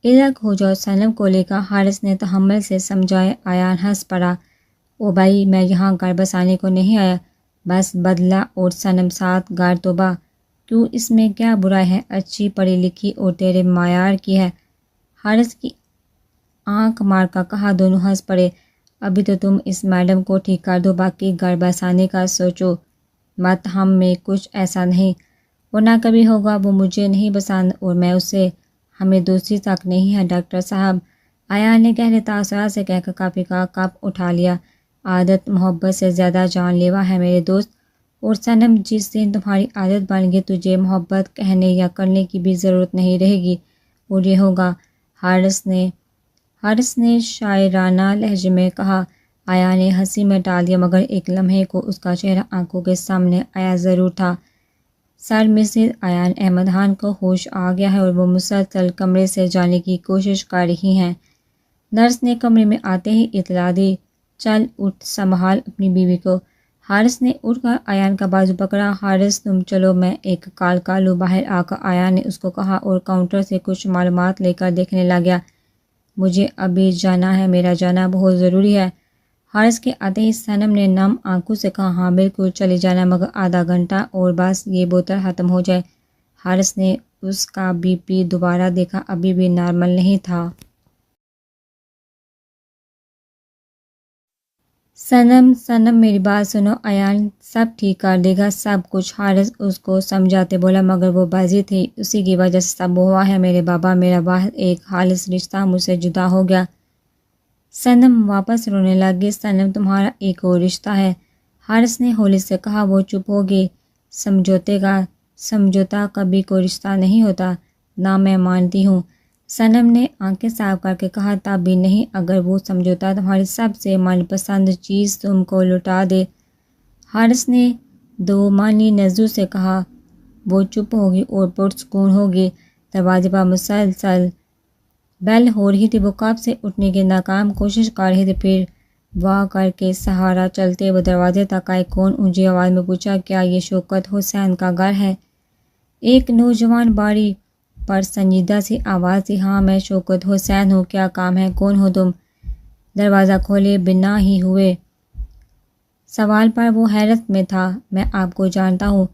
الگ ہو جاؤ، صنم کو لے کر حارث نے تحمل سے سمجھایا۔ ایان ہنس پڑا۔ او بھائی، میں یہاں گھر بسانے کو نہیں آیا، بس بدلہ اور صنم ساتھ گھر توبہ، کیوں اس میں کیا برائی ہے، اچھی پڑھی لکھی اور تیرے معیار کی ہے۔ حارث کی آنکھ مار کر کہا۔ دونوں ہنس پڑے۔ ابھی تو تم اس میڈم کو ٹھیک کر دو، باقی گھر بسانے کا سوچو مت، ہم میں کچھ ایسا نہیں، ورنہ کبھی ہوگا وہ مجھے نہیں پسند اور میں اسے، ہمیں دوستی تک نہیں ہے ڈاکٹر صاحب۔ ایان نے گہرے تاثرات سے کہہ کر کافی کا کپ اٹھا لیا۔ عادت محبت سے زیادہ جان لیوا ہے میرے دوست، اور صنم جس دن تمہاری عادت بن گئی تجھے محبت کہنے یا کرنے کی بھی ضرورت نہیں رہے گی، اور یہ ہوگا۔ حارث نے شاعرانہ لہجے میں کہا۔ ایان نے ہنسی میں ٹال دیا، مگر ایک لمحے کو اس کا چہرہ آنکھوں کے سامنے آیا ضرور تھا۔ سر مسز ایان احمد خان کو ہوش آ گیا ہے اور وہ مسلسل کمرے سے جانے کی کوشش کر رہی ہیں۔ نرس نے کمرے میں آتے ہی اطلاع دی، چل اٹھ سنبھال اپنی بیوی کو۔ حارث نے اٹھ کر ایان کا بازو پکڑا۔ حارث تم چلو میں ایک کال کر لوں۔ باہر آ کر ایان نے اس کو کہا اور کاؤنٹر سے کچھ معلومات لے کر دیکھنے لگا۔ مجھے ابھی جانا ہے، میرا جانا بہت ضروری ہے۔ حارث کے آتے ہی صنم نے نم آنکھوں سے کہا، ہاں بالکل چلی جانا، مگر آدھا گھنٹہ اور بس یہ بوتل ختم ہو جائے۔ حارث نے اس کا بی پی دوبارہ دیکھا، ابھی بھی نارمل نہیں تھا۔ صنم میری بات سنو، ایان سب ٹھیک کر دے گا سب کچھ، حارث اس کو سمجھاتے بولا، مگر وہ بازی تھی، اسی کی وجہ سے سب ہوا ہے میرے بابا، میرا واحد ایک خالص رشتہ مجھ سے جدا ہو گیا۔ صنم واپس رونے لگی۔ صنم تمہارا ایک اور رشتہ ہے، حارث نے ہولی سے کہا۔ وہ چپ ہو گئی۔ سمجھوتا کبھی کوئی رشتہ نہیں ہوتا، نہ میں مانتی ہوں، صنم نے آنکھیں صاف کر کے کہا، تب بھی نہیں اگر وہ سمجھوتا تمہاری سب سے من پسند چیز تم کو لوٹا دے۔ حارث نے دو معنی نظروں سے کہا۔ وہ چپ ہوگی اور پرسکون ہوگی۔ دروازے پر مسلسل بیل ہو رہی تھی، وہ کب سے اٹھنے کی ناکام کوشش کر رہے تھے، پھر واہ کر کے سہارا چلتے وہ دروازے تک آئے۔ کون؟ اونچی آواز میں پوچھا۔ کیا یہ شوکت حسین کا گھر ہے؟ ایک نوجوان باری پر سنجیدہ سی آواز تھی۔ ہاں میں شوکت حسین ہوں، کیا کام ہے؟ کون ہو تم؟ دروازہ کھولے بنا ہی ہوئے سوال پر وہ حیرت میں تھا۔ میں آپ کو جانتا ہوں۔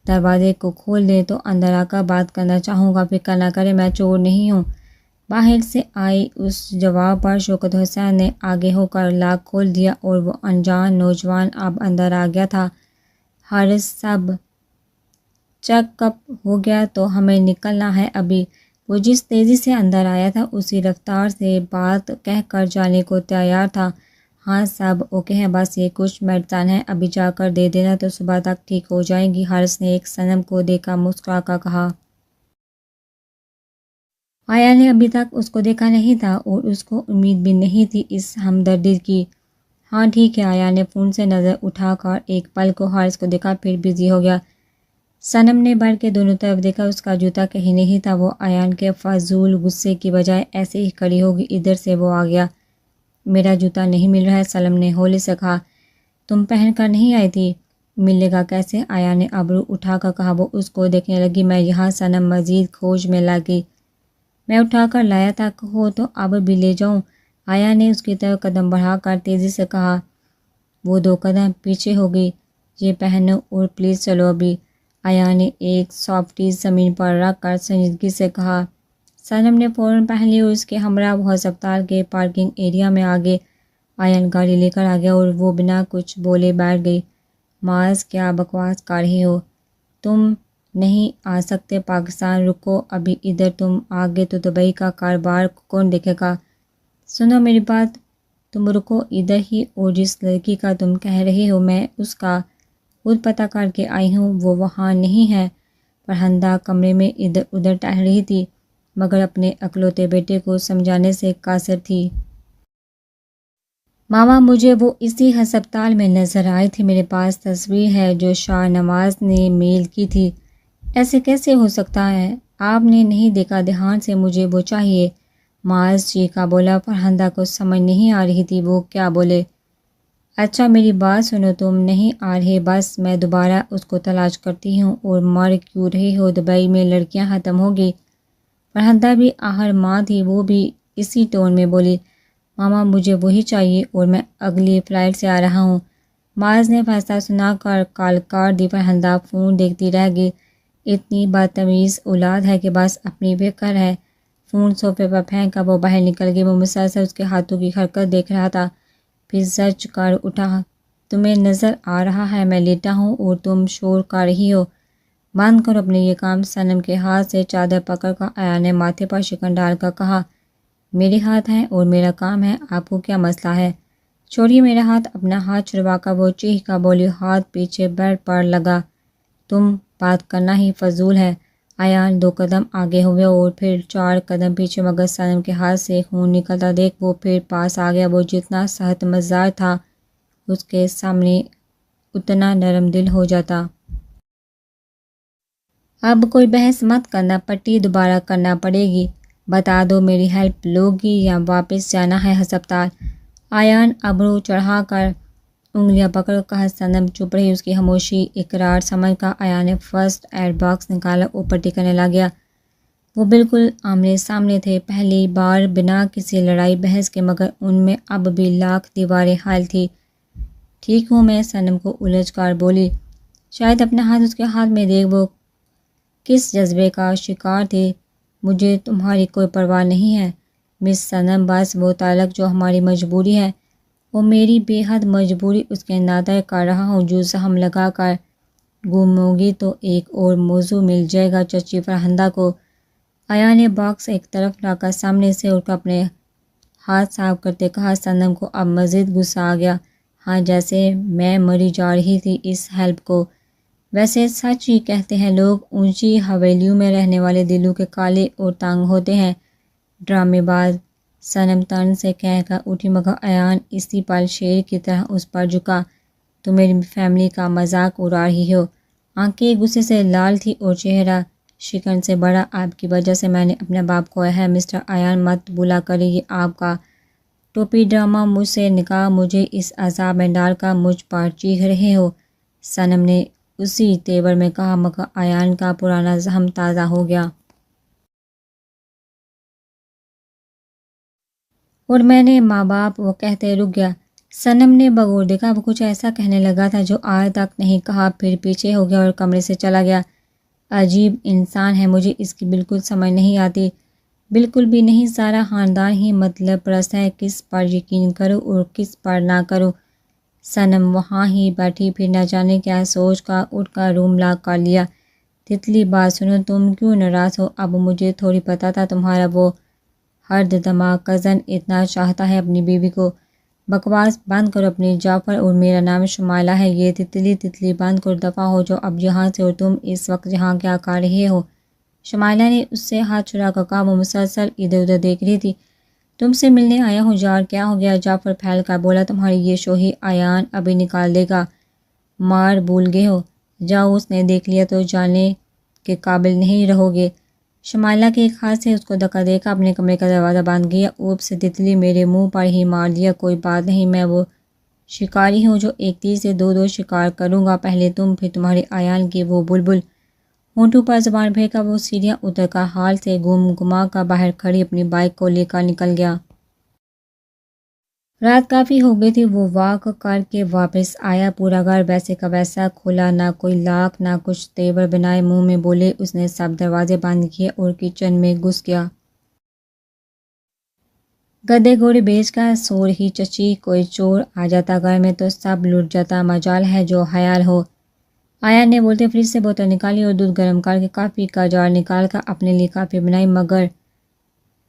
دروازے کو کھول دیں تو اندر آ کر بات کرنا چاہوں گا، فکر نہ کریں میں چور نہیں ہوں۔ باہر سے آئی اس جواب پر شوکت حسین نے آگے ہو کر لاک کھول دیا اور وہ انجان نوجوان اب اندر آ گیا تھا۔ حارث سب چیک اپ ہو گیا تو ہمیں نکلنا ہے ابھی۔ وہ جس تیزی سے اندر آیا تھا اسی رفتار سے بات کہہ کر جانے کو تیار تھا۔ ہاں سب اوکے ہے، بس یہ کچھ میڈیسن ہے، ابھی جا کر دے دینا تو صبح تک ٹھیک ہو جائیں گی، حارث نے ایک صنم کو دیکھا مسکرا کر کہا۔ آیا نے ابھی تک اس کو دیکھا نہیں تھا اور اس کو امید بھی نہیں تھی اس ہمدردی کی۔ ہاں ٹھیک ہے، آیا نے فون سے نظر اٹھا کر ایک پل کو حارث کو دیکھا، پھر بزی ہو گیا۔ صنم نے بڑھ کے دونوں طرف دیکھا، اس کا جوتا کہیں نہیں تھا۔ وہ ایان کے فضول غصے کی بجائے ایسے ہی کھڑی ہوگی، ادھر سے وہ آ گیا۔ میرا جوتا نہیں مل رہا ہے، صنم نے ہولی سے کہا۔ تم پہن کر نہیں آئی تھی؟ ملے گا کیسے؟ آیا نے ابرو اٹھا کر کہا۔ وہ اس کو دیکھنے لگی۔ میں یہاں، صنم مزید کھوج میں لگی۔ میں اٹھا کر لایا تھا، کہو تو اب بھی لے جاؤں؟ آیا نے اس کی طرف قدم بڑھا کر تیزی سے کہا۔ وہ دو قدم پیچھے ہو گئی۔ یہ پہنو اور پلیز چلو ابھی، آیا نے ایک سافٹیز زمین پر رکھ کر سنجیدگی سے کہا۔ صنم نے فوراً پہن لی اور اس کے ہمراہ وہ ہسپتال کے پارکنگ ایریا میں آگے۔ آیان گاڑی لے کر آ گیا اور وہ بنا کچھ بولے بیٹھ گئی۔ معاذ کیا بکواس کر رہی ہو؟ تم نہیں آ سکتے پاکستان؟ رکو ابھی ادھر، تم آگے تو دبئی کا کاروبار کون دیکھے گا؟ سنو میری بات، تم رکو ادھر ہی، اور جس لڑکی کا تم کہہ رہے ہو میں اس کا خود پتہ کر کے آئی ہوں، وہ وہاں نہیں ہے۔ فرحندہ کمرے میں ادھر ادھر ٹہل رہی تھی، مگر اپنے اکلوتے بیٹے کو سمجھانے سے قاصر تھی۔ ماما مجھے وہ اسی ہسپتال میں نظر آئی تھی، میرے پاس تصویر ہے جو شاہ نواز نے میل کی تھی۔ ایسے کیسے ہو سکتا ہے؟ آپ نے نہیں دیکھا؟ دھیان سے، مجھے وہ چاہیے، معاذ چیخا بولا۔ فرحندہ کو سمجھ نہیں آ رہی تھی وہ کیا بولے۔ اچھا میری بات سنو، تم نہیں آ رہے، بس میں دوبارہ اس کو تلاش کرتی ہوں، اور مر کیوں رہے ہو؟ دبئی میں لڑکیاں ختم ہوگی۔ فرحندہ بھی آخر ماں تھی، وہ بھی اسی ٹون میں بولی۔ ماما مجھے وہی چاہیے اور میں اگلی فلائٹ سے آ رہا ہوں۔ معاذ نے فیصلہ سنا کر کال کاٹ دی۔ فرحندہ فون دیکھتی رہ گئی۔ اتنی بدتمیز اولاد ہے کہ بس اپنی فکر ہے۔ فون صوفے پر پھینک کر وہ باہر نکل گئی۔ وہ مسلسل اس کے ہاتھوں کی حرکت دیکھ رہا تھا۔ پھر زچ کر اٹھا۔ تمہیں نظر آ رہا ہے میں لیٹا ہوں اور تم شور کر رہی ہو، بند کرو اپنے یہ کام۔ صنم کے ہاتھ سے چادر پکڑ کر آیا نے ماتھے پر شکن ڈال کر کہا، میرے ہاتھ ہیں اور میرا کام ہے، آپ کو کیا مسئلہ ہے؟ چھوڑیے میرا ہاتھ۔ اپنا ہاتھ چھڑوا کر وہ چیخ کر بولی، ہاتھ پیچھے بیڈ پر لگا، تم بات کرنا ہی فضول ہے۔ ایان 2 قدم آگے ہوئے اور پھر 4 قدم پیچھے، مگر صنم کے ہاتھ سے خون نکلتا دیکھ وہ پھر پاس آ گیا۔ وہ جتنا صحت مزار تھا اس کے سامنے اتنا نرم دل ہو جاتا۔ اب کوئی بحث مت کرنا، پٹی دوبارہ کرنا پڑے گی، بتا دو میری ہیلپ لو گی یا واپس جانا ہے ہسپتال؟ ایان ابرو چڑھا کر انگلیاں پکڑ کر صنم چپ رہی، اس کی خاموشی اقرار سمجھ کر ایان نے فرسٹ ایڈ باکس نکالا اور پٹی کرنے لگا۔ وہ بالکل آمنے سامنے تھے، پہلی بار بنا کسی لڑائی بحث کے، مگر ان میں اب بھی لاکھ دیواریں حائل تھی۔ ٹھیک ہوں میں، صنم کو الجھ کر بولی۔ شاید اپنا ہاتھ اس کے ہاتھ میں دیکھ وہ کس جذبے کا شکار تھی۔ مجھے تمہاری کوئی پرواہ نہیں ہے مس صنم، بس وہ تعلق جو ہماری مجبوری ہے، وہ میری بے حد مجبوری، اس کے نادر کر رہا ہوں۔ جو زخم لگا کر گھوموگی تو ایک اور موضوع مل جائے گا چچی فرہندہ کو۔ ایان نے باکس ایک طرف لا کر سامنے سے اٹھ کر اپنے ہاتھ صاف کرتے کہا۔ صنم کو اب مزید غصہ آ گیا۔ ہاں، جیسے میں مری جا رہی تھی اس ہیلپ کو۔ ویسے سچ ہی کہتے ہیں لوگ، اونچی حویلیوں میں رہنے والے دلوں کے کالے اور تنگ ہوتے ہیں۔ ڈرامے باز، صنم تن سے کہہ کر اٹھی، مگر ایان اسی پل شیر کی طرح اس پر جھکا۔ تم میری فیملی کا مذاق اڑا رہی ہو؟ آنکھیں غصے سے لال تھی اور چہرہ شکن سے بڑا۔ آپ کی وجہ سے میں نے اپنے باپ کھویا ہے مسٹر ایان، مت بھولا کریے یہ آپ کا ٹوپی ڈرامہ مجھ سے نکاح مجھے اس عذاب میں ڈال کر مجھ پر چیخ رہے ہو۔ صنم نے اسی تیور میں کہا، مگر ایان کا پرانا زخم تازہ ہو گیا۔ اور میں نے ماں باپ، وہ کہتے رک گیا۔ صنم نے بغور دیکھا، وہ کچھ ایسا کہنے لگا تھا جو آج تک نہیں کہا، پھر پیچھے ہو گیا اور کمرے سے چلا گیا۔ عجیب انسان ہے، مجھے اس کی بالکل سمجھ نہیں آتی، بالکل بھی نہیں۔ سارا خاندان ہی مطلب پرست ہے، کس پر یقین کروں اور کس پر نہ کروں۔ صنم وہاں ہی بیٹھی، پھر نہ جانے کیا سوچ کر اٹھ کر روم لاک کر لیا۔ تتلی بات سنو، تم کیوں ناراض ہو؟ اب مجھے تھوڑی پتہ تھا تمہارا وہ ہرد دماغ کزن اتنا چاہتا ہے اپنی بیوی کو۔ بکواس بند کرو اپنی، جعفر اور میرا نام شمائلہ ہے۔ یہ تتلی بند کرو، دفعہ ہو جاؤ اب یہاں سے، اور تم اس وقت یہاں کیا کر رہے ہو؟ شمائلہ نے اس سے ہاتھ چھڑا کر کہا، وہ مسلسل ادھر ادھر دیکھ رہی تھی۔ تم سے ملنے آیا ہوں یار، کیا ہو گیا؟ جعفر پھیل کر بولا، تمہاری یہ شوخی ایان ابھی نکال دے گا، مار بھول گئے ہو، جاؤ اس نے دیکھ لیا تو جانے کے قابل نہیں رہو گے۔ شمائلہ کے ایک ہاتھ سے اس کو دھکا دے کر اپنے کمرے کا دروازہ بند کیا۔ اوپ سے تتلی، میرے منہ پر ہی مار دیا، کوئی بات نہیں، میں وہ شکاری ہوں جو ایک تیر سے دو شکار کروں گا، پہلے تم پھر تمہارے ایان کی وہ بلبل۔ ہونٹوں پر زبان پھیر کر وہ سیڑھیاں اتر کر ہال سے گما کر باہر کھڑی اپنی بائک کو لے کر نکل گیا۔ رات کافی ہو گئی تھی، وہ واک کر کے واپس آیا، پورا گھر ویسے کا ویسا کھلا، نہ کوئی لاک نہ کچھ تیور بنائے منہ میں بولے۔ اس نے سب دروازے بند کیے اور کچن میں گھس گیا۔ گدے گھوڑے بیچ کر سو رہی چچی، کوئی چور آ جاتا گھر میں تو سب لٹ جاتا، مجال ہے جو حیال ہو۔ ایان نے بولتے فریج سے بوتل نکالی اور دودھ گرم کر کے کافی کا جار نکال کر اپنے لیے کافی بنائی، مگر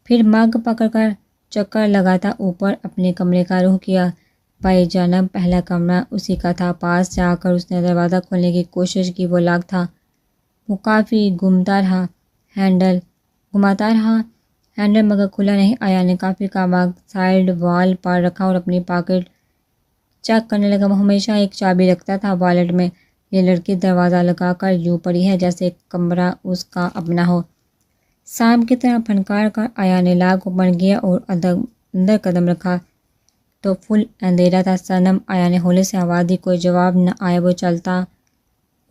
پھر مگ پکڑ کر چکر لگاتا اوپر اپنے کمرے کا رخ کیا۔ بھائی جانب پہلا کمرہ اسی کا تھا۔ پاس جا کر اس نے دروازہ کھولنے کی کوشش کی، وہ لاک تھا۔ وہ کافی گھماتا رہا ہینڈل مگر کھلا نہیں۔ ایان نے کافی کا مگ سائیڈ وال پر رکھا اور اپنی پاکٹ چیک کرنے لگا۔ وہ ہمیشہ ایک چابی رکھتا تھا والیٹ میں۔ یہ لڑکی دروازہ لگا کر یوں پڑی ہے جیسے کمرہ اس کا اپنا ہو۔ سانپ کی طرح پھنکار کر ایان نے لاک اوپن کیا اور اندر قدم رکھا تو فل اندھیرا تھا۔ صنم، ایان نے ہولے سے آواز دی، کوئی جواب نہ آیا۔ وہ چلتا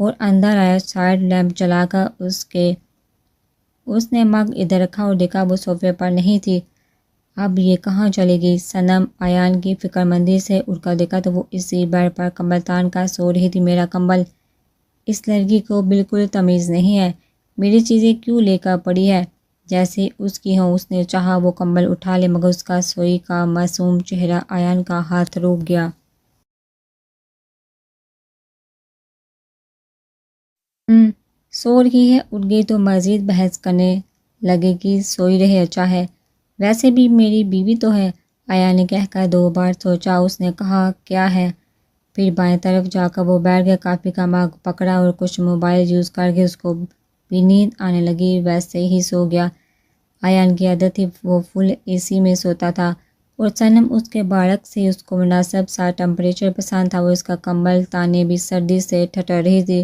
اور اندر آیا، سائیڈ لیمپ جلا کر اس نے مگ ادھر رکھا اور دیکھا وہ صوفے پر نہیں تھی۔ اب یہ کہاں چلی گئی؟ صنم ایان کی فکر مندی سے اٹھ کر دیکھا تو وہ اسی بیڈ پر کمبل تان کر سو رہی تھی۔ میرا کمبل، اس لڑکی کو بالکل تمیز نہیں ہے، میری چیزیں کیوں لے کر پڑی ہے؟ جیسے اس کی ہوں۔ اس نے چاہا وہ کمبل اٹھا لے مگر اس کا سوئی کا معصوم چہرہ ایان کا ہاتھ روک گیا۔ سو رہی ہے، اٹھ گئی تو مزید بحث کرنے لگے کہ سوئی رہے اچھا ہے، ویسے بھی میری بیوی تو ہے۔ ایان نے کہہ کر 2 بار سوچا، اس نے کہا کیا ہے، پھر بائیں طرف جا کر وہ بیٹھ گیا، کافی کا مگ پکڑا اور کچھ موبائل یوز کر کے اس کو بھی نیند آنے لگی، ویسے ہی سو گیا۔ ایان کی عادت تھی وہ فل اے سی میں سوتا تھا اور صنم اس کے برعکس سے اس کو مناسب سا ٹمپریچر پسند تھا، وہ اس کا کمبل تانے بھی سردی سے ٹھٹر رہی تھی۔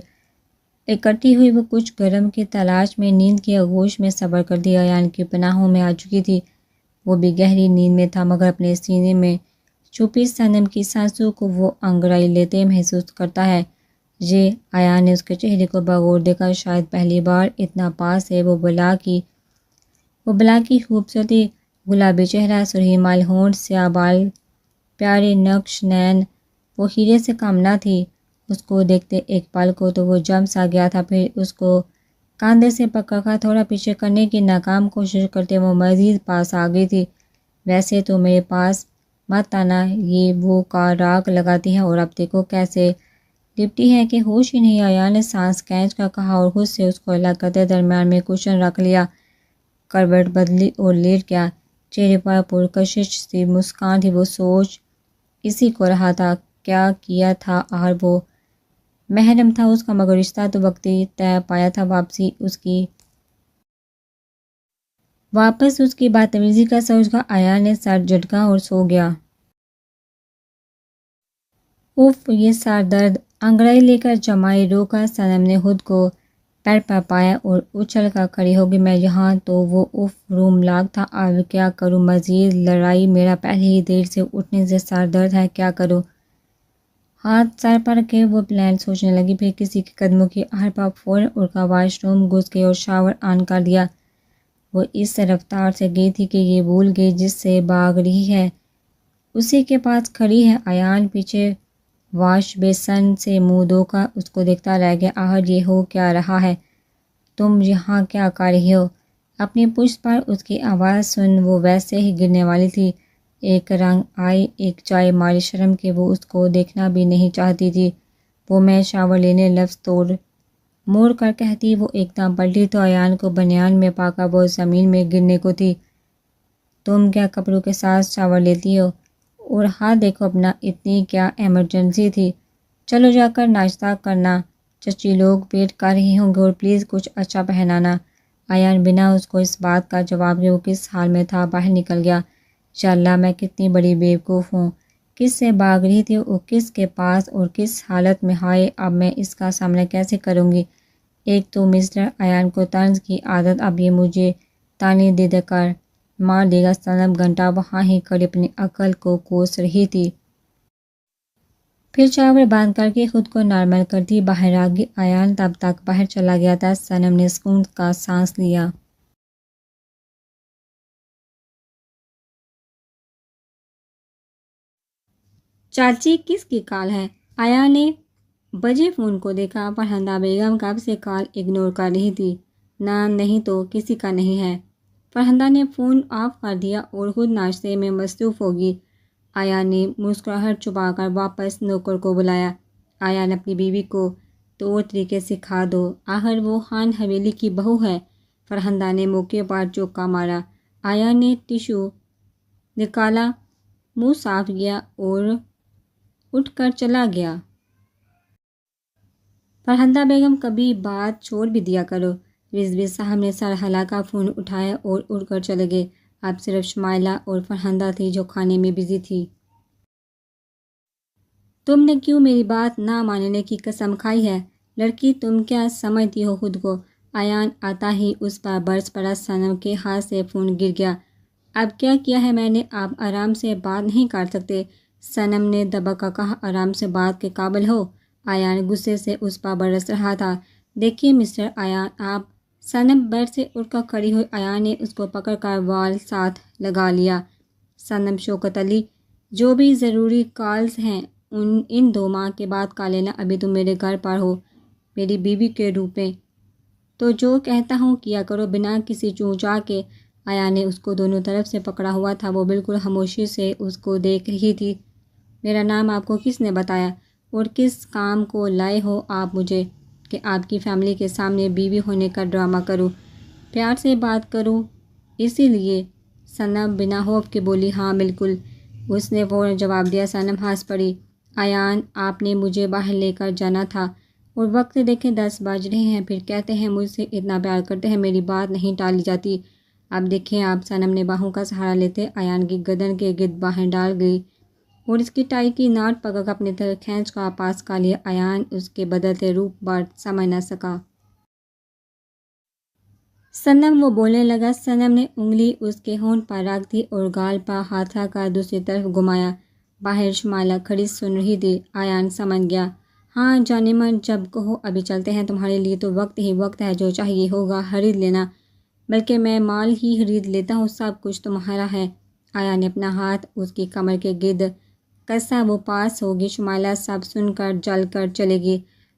اکٹھی ہوئی وہ کچھ گرم کی تلاش میں نیند کی آغوش میں صبر کرتی ایان کی پناہوں میں آ چکی تھی، وہ بھی گہری نیند میں تھا مگر اپنے سینے میں چھپی صنم کی سانسوں کو وہ انگڑائی لیتے محسوس کرتا ہے۔ یہ ایان نے اس کے چہرے کو بغور دیکھا، شاید پہلی بار اتنا پاس ہے۔ وہ بلا کی خوبصورتی، گلابی چہرہ، سرخی مائل ہونٹ، سیاہ بال، پیارے نقش نین، وہ ہیرے سے کم نہ تھی۔ اس کو دیکھتے ایک پل کو تو وہ جم سا گیا تھا، پھر اس کو کاندھے سے پکڑ کر تھوڑا پیچھے کرنے کی ناکام کوشش کرتے وہ مزید پاس آ گئی تھی۔ ویسے تو میرے پاس مت آنا، یہ وہ کا راگ لگاتی ہے اور اب دیکھو کیسے لپٹی ہے کہ ہوش ہی نہیں۔ ایان نے سانس کھینچ کر کہا اور خود سے اس کو الگ کرتے درمیان میں کشن رکھ لیا، کروٹ بدلی اور لیٹ گیا۔ چہرے پر پرکشش سی مسکان تھی، وہ سوچ اسی کو رہا تھا کیا کیا تھا آخر وہ محرم تھا اس کا مگر رشتہ تو وقتی طے پایا تھا۔ واپس اس کی بدتمیزی کا سوچ کر ایان نے سر جھٹکا اور سو گیا۔ اف یہ سر درد، انگڑائی لے کر جمائی رو کر صنم نے خود کو پیر پر پایا اور اچھل کر کھڑی ہوگی۔ میں یہاں تو وہ اف روم لاک تھا، اب کیا کروں، مزید لڑائی، میرا پہلے ہی دیر سے اٹھنے سے سر درد ہے، کیا کروں۔ ہاتھ سر پر رکھے وہ پلان سوچنے لگی، پھر کسی کے قدموں کی آہٹ پر فوراً اٹھ کر واش روم گھس گئی اور شاور آن کر دیا۔ وہ اس رفتار سے گئی تھی کہ یہ بھول گئی جس سے بھاگ رہی ہے اسی کے پاس کھڑی ہے۔ ایان پیچھے واش بیسن سے منہ دھو کر اس کو دیکھتا رہ گیا۔ آخر یہ ہو کیا رہا ہے، تم یہاں کیا کر رہی ہو؟ اپنی پشت پر اس کی آواز سن وہ ویسے ہی گرنے والی تھی، ایک رنگ آئی، ایک چائے ماری شرم کہ وہ اس کو دیکھنا بھی نہیں چاہتی تھی۔ وہ میں شاور لینے لفظ توڑ موڑ کر کہتی، وہ ایک دم پلٹی تو ایان کو بنیان میں پا کر وہ زمین میں گرنے کو تھی۔ تم کیا کپڑوں کے ساتھ شاور لیتی ہو؟ اور ہاتھ دیکھو اپنا، اتنی کیا ایمرجنسی تھی؟ چلو جا کر ناشتہ کرنا، چچی لوگ ویٹ کر رہی ہوں گے، اور پلیز کچھ اچھا پہنانا۔ ایان بنا اس کو اس بات کا جواب دے وہ کس حال میں تھا باہر نکل گیا۔ یا اللہ میں کتنی بڑی بیوقوف ہوں، کس سے بھاگ رہی تھی اور کس کے پاس اور کس حالت میں، ہائے اب میں اس کا سامنا کیسے کروں گی۔ ایک تو مسٹر ایان کو طنز کی عادت، اب یہ مجھے تانے دے دے کر مار دے گا۔ صنم گھنٹہ وہاں ہی کھڑی اپنی عقل کو کوس رہی تھی، پھر شاور بند کر کے خود کو نارمل کرتی باہر آ گئی۔ ایان تب تک باہر چلا گیا تھا، صنم نے سکون کا سانس لیا۔ چاچی کس کی کال ہے؟ ایان نے بجے فون کو دیکھا، فرحندہ بیگم کب سے کال اگنور کر رہی تھی۔ نہ نہیں تو کسی کا نہیں ہے۔ فرحندہ نے فون آف کر دیا اور خود ناشتے میں مصروف ہوگی۔ ایان نے مسکراہٹ چھپا کر واپس نوکر کو بلایا۔ ایان اپنی بیوی کو طور طریقے سکھا دو، آخر وہ خان حویلی کی بہو ہے۔ فرحندہ نے موقع پر چوکا مارا۔ ایان نے ٹشو نکالا، منہ صاف کیا اور اٹھ کر چلا گیا۔ فرحندہ بیگم کبھی بات چھوڑ بھی دیا کرو۔ رضوی صاحب نے سر ہلا کر فون اٹھایا اور اٹھ کر چلے گئے۔ اب صرف شمائلہ اور فرحندہ تھی جو کھانے میں بزی تھی۔ تم نے کیوں میری بات نہ ماننے کی قسم کھائی ہے؟ لڑکی تم کیا سمجھتی ہو خود کو؟ ایان آتا ہی اس پر برس پڑا۔ صنم کے ہاتھ سے فون گر گیا۔ اب کیا کیا ہے میں نے؟ آپ آرام سے بات نہیں کر سکتے؟ صنم نے دبا کر کہا، آرام سے بات کے قابل ہو؟ ایان غصے سے اس پر برس رہا تھا۔ دیکھیے مسٹر ایان آپ۔ صنم بیڈ سے اٹھ کر کھڑی ہوئی۔ ایان نے اس کو پکڑ کر وال ساتھ لگا لیا۔ صنم شوکت علی، جو بھی ضروری کالز ہیں ان 2 ماہ کے بعد کر لینا، ابھی تم میرے گھر پر ہو میری بیوی کے روپ میں۔ تو جو کہتا ہوں کیا کرو، بنا کسی چونچا کے۔ آیا نے اس کو دونوں طرف سے پکڑا ہوا تھا، وہ بالکل خاموشی سے اس کو دیکھ رہی تھی۔ میرا نام آپ کو کس نے بتایا؟ اور کس کام کو لائے ہو آپ مجھے کہ آپ کی فیملی کے سامنے بیوی ہونے کا ڈرامہ کروں، پیار سے بات کروں؟ اسی لیے صنم بنا خوف کے بولی، ہاں بالکل۔ اس نے فوراً جواب دیا۔ صنم ہنس پڑی۔ ایان، آپ نے مجھے باہر لے کر جانا تھا اور وقت دیکھیں 10 بج رہے ہیں، پھر کہتے ہیں مجھ سے اتنا پیار کرتے ہیں، میری بات نہیں ٹالی جاتی۔ اب دیکھیں آپ۔ صنم نے باہوں کا سہارا لیتے ایان کی گردن کے گرد باہیں ڈال گئی اور اس کی ٹائی کی ناٹ پکڑ اپنی طرف کھینچ کا پاس کا لیا۔ ایان اس کے بدلتے روپ بات سمجھ نہ سکا۔ صنم، وہ بولنے لگا۔ صنم نے انگلی اس کے ہونٹ پر رکھ دی اور گال پر ہاتھ رکھ کر دوسری طرف گھمایا۔ باہر شمالا کھڑی سن رہی تھی۔ ایان سمجھ گیا۔ ہاں جانے من، جب کہو ابھی چلتے ہیں، تمہارے لیے تو وقت ہی وقت ہے، جو چاہیے ہوگا خرید لینا، بلکہ میں مال ہی خرید لیتا ہوں، سب کچھ تمہارا ہے۔ ایان نے اپنا ہاتھ اس کی کمر کے گرد کسا۔ وہ پاس ہوگی، شمالا سب سن کر جل کر چلے گی۔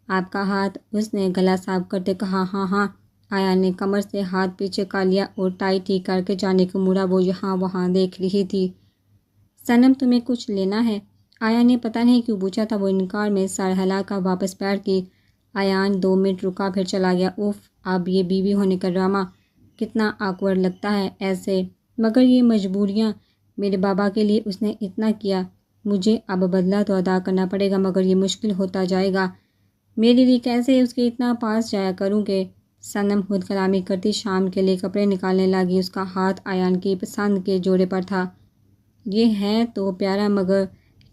آپ کا ہاتھ، اس نے گلا صاف کرتے کہا۔ ہاں ہاں۔ ایان نے کمر سے ہاتھ پیچھے کر لیا اور ٹائی ٹھیک کر کے جانے کو مڑا۔ وہ یہاں وہاں دیکھ رہی تھی۔ صنم، تمہیں کچھ لینا ہے؟ ایان نے پتہ نہیں کیوں پوچھا تھا۔ وہ انکار میں سر ہلا کر واپس بیٹھ گئی۔ ایان 2 منٹ رکا، پھر چلا گیا۔ اف، اب یہ بیوی ہونے کا ڈرامہ کتنا آکورڈ لگتا ہے ایسے، مگر یہ مجبوریاں۔ میرے بابا کے لیے اس نے اتنا کیا، مجھے اب بدلہ تو ادا کرنا پڑے گا، مگر یہ مشکل ہوتا جائے گا۔ میرے لیے کیسے اس کے اتنا پاس جایا کروں کہ… صنم خود کلامی کرتی شام کے لیے کپڑے نکالنے لگی۔ اس کا ہاتھ ایان کی پسند کے جوڑے پر تھا۔ یہ ہے تو پیارا، مگر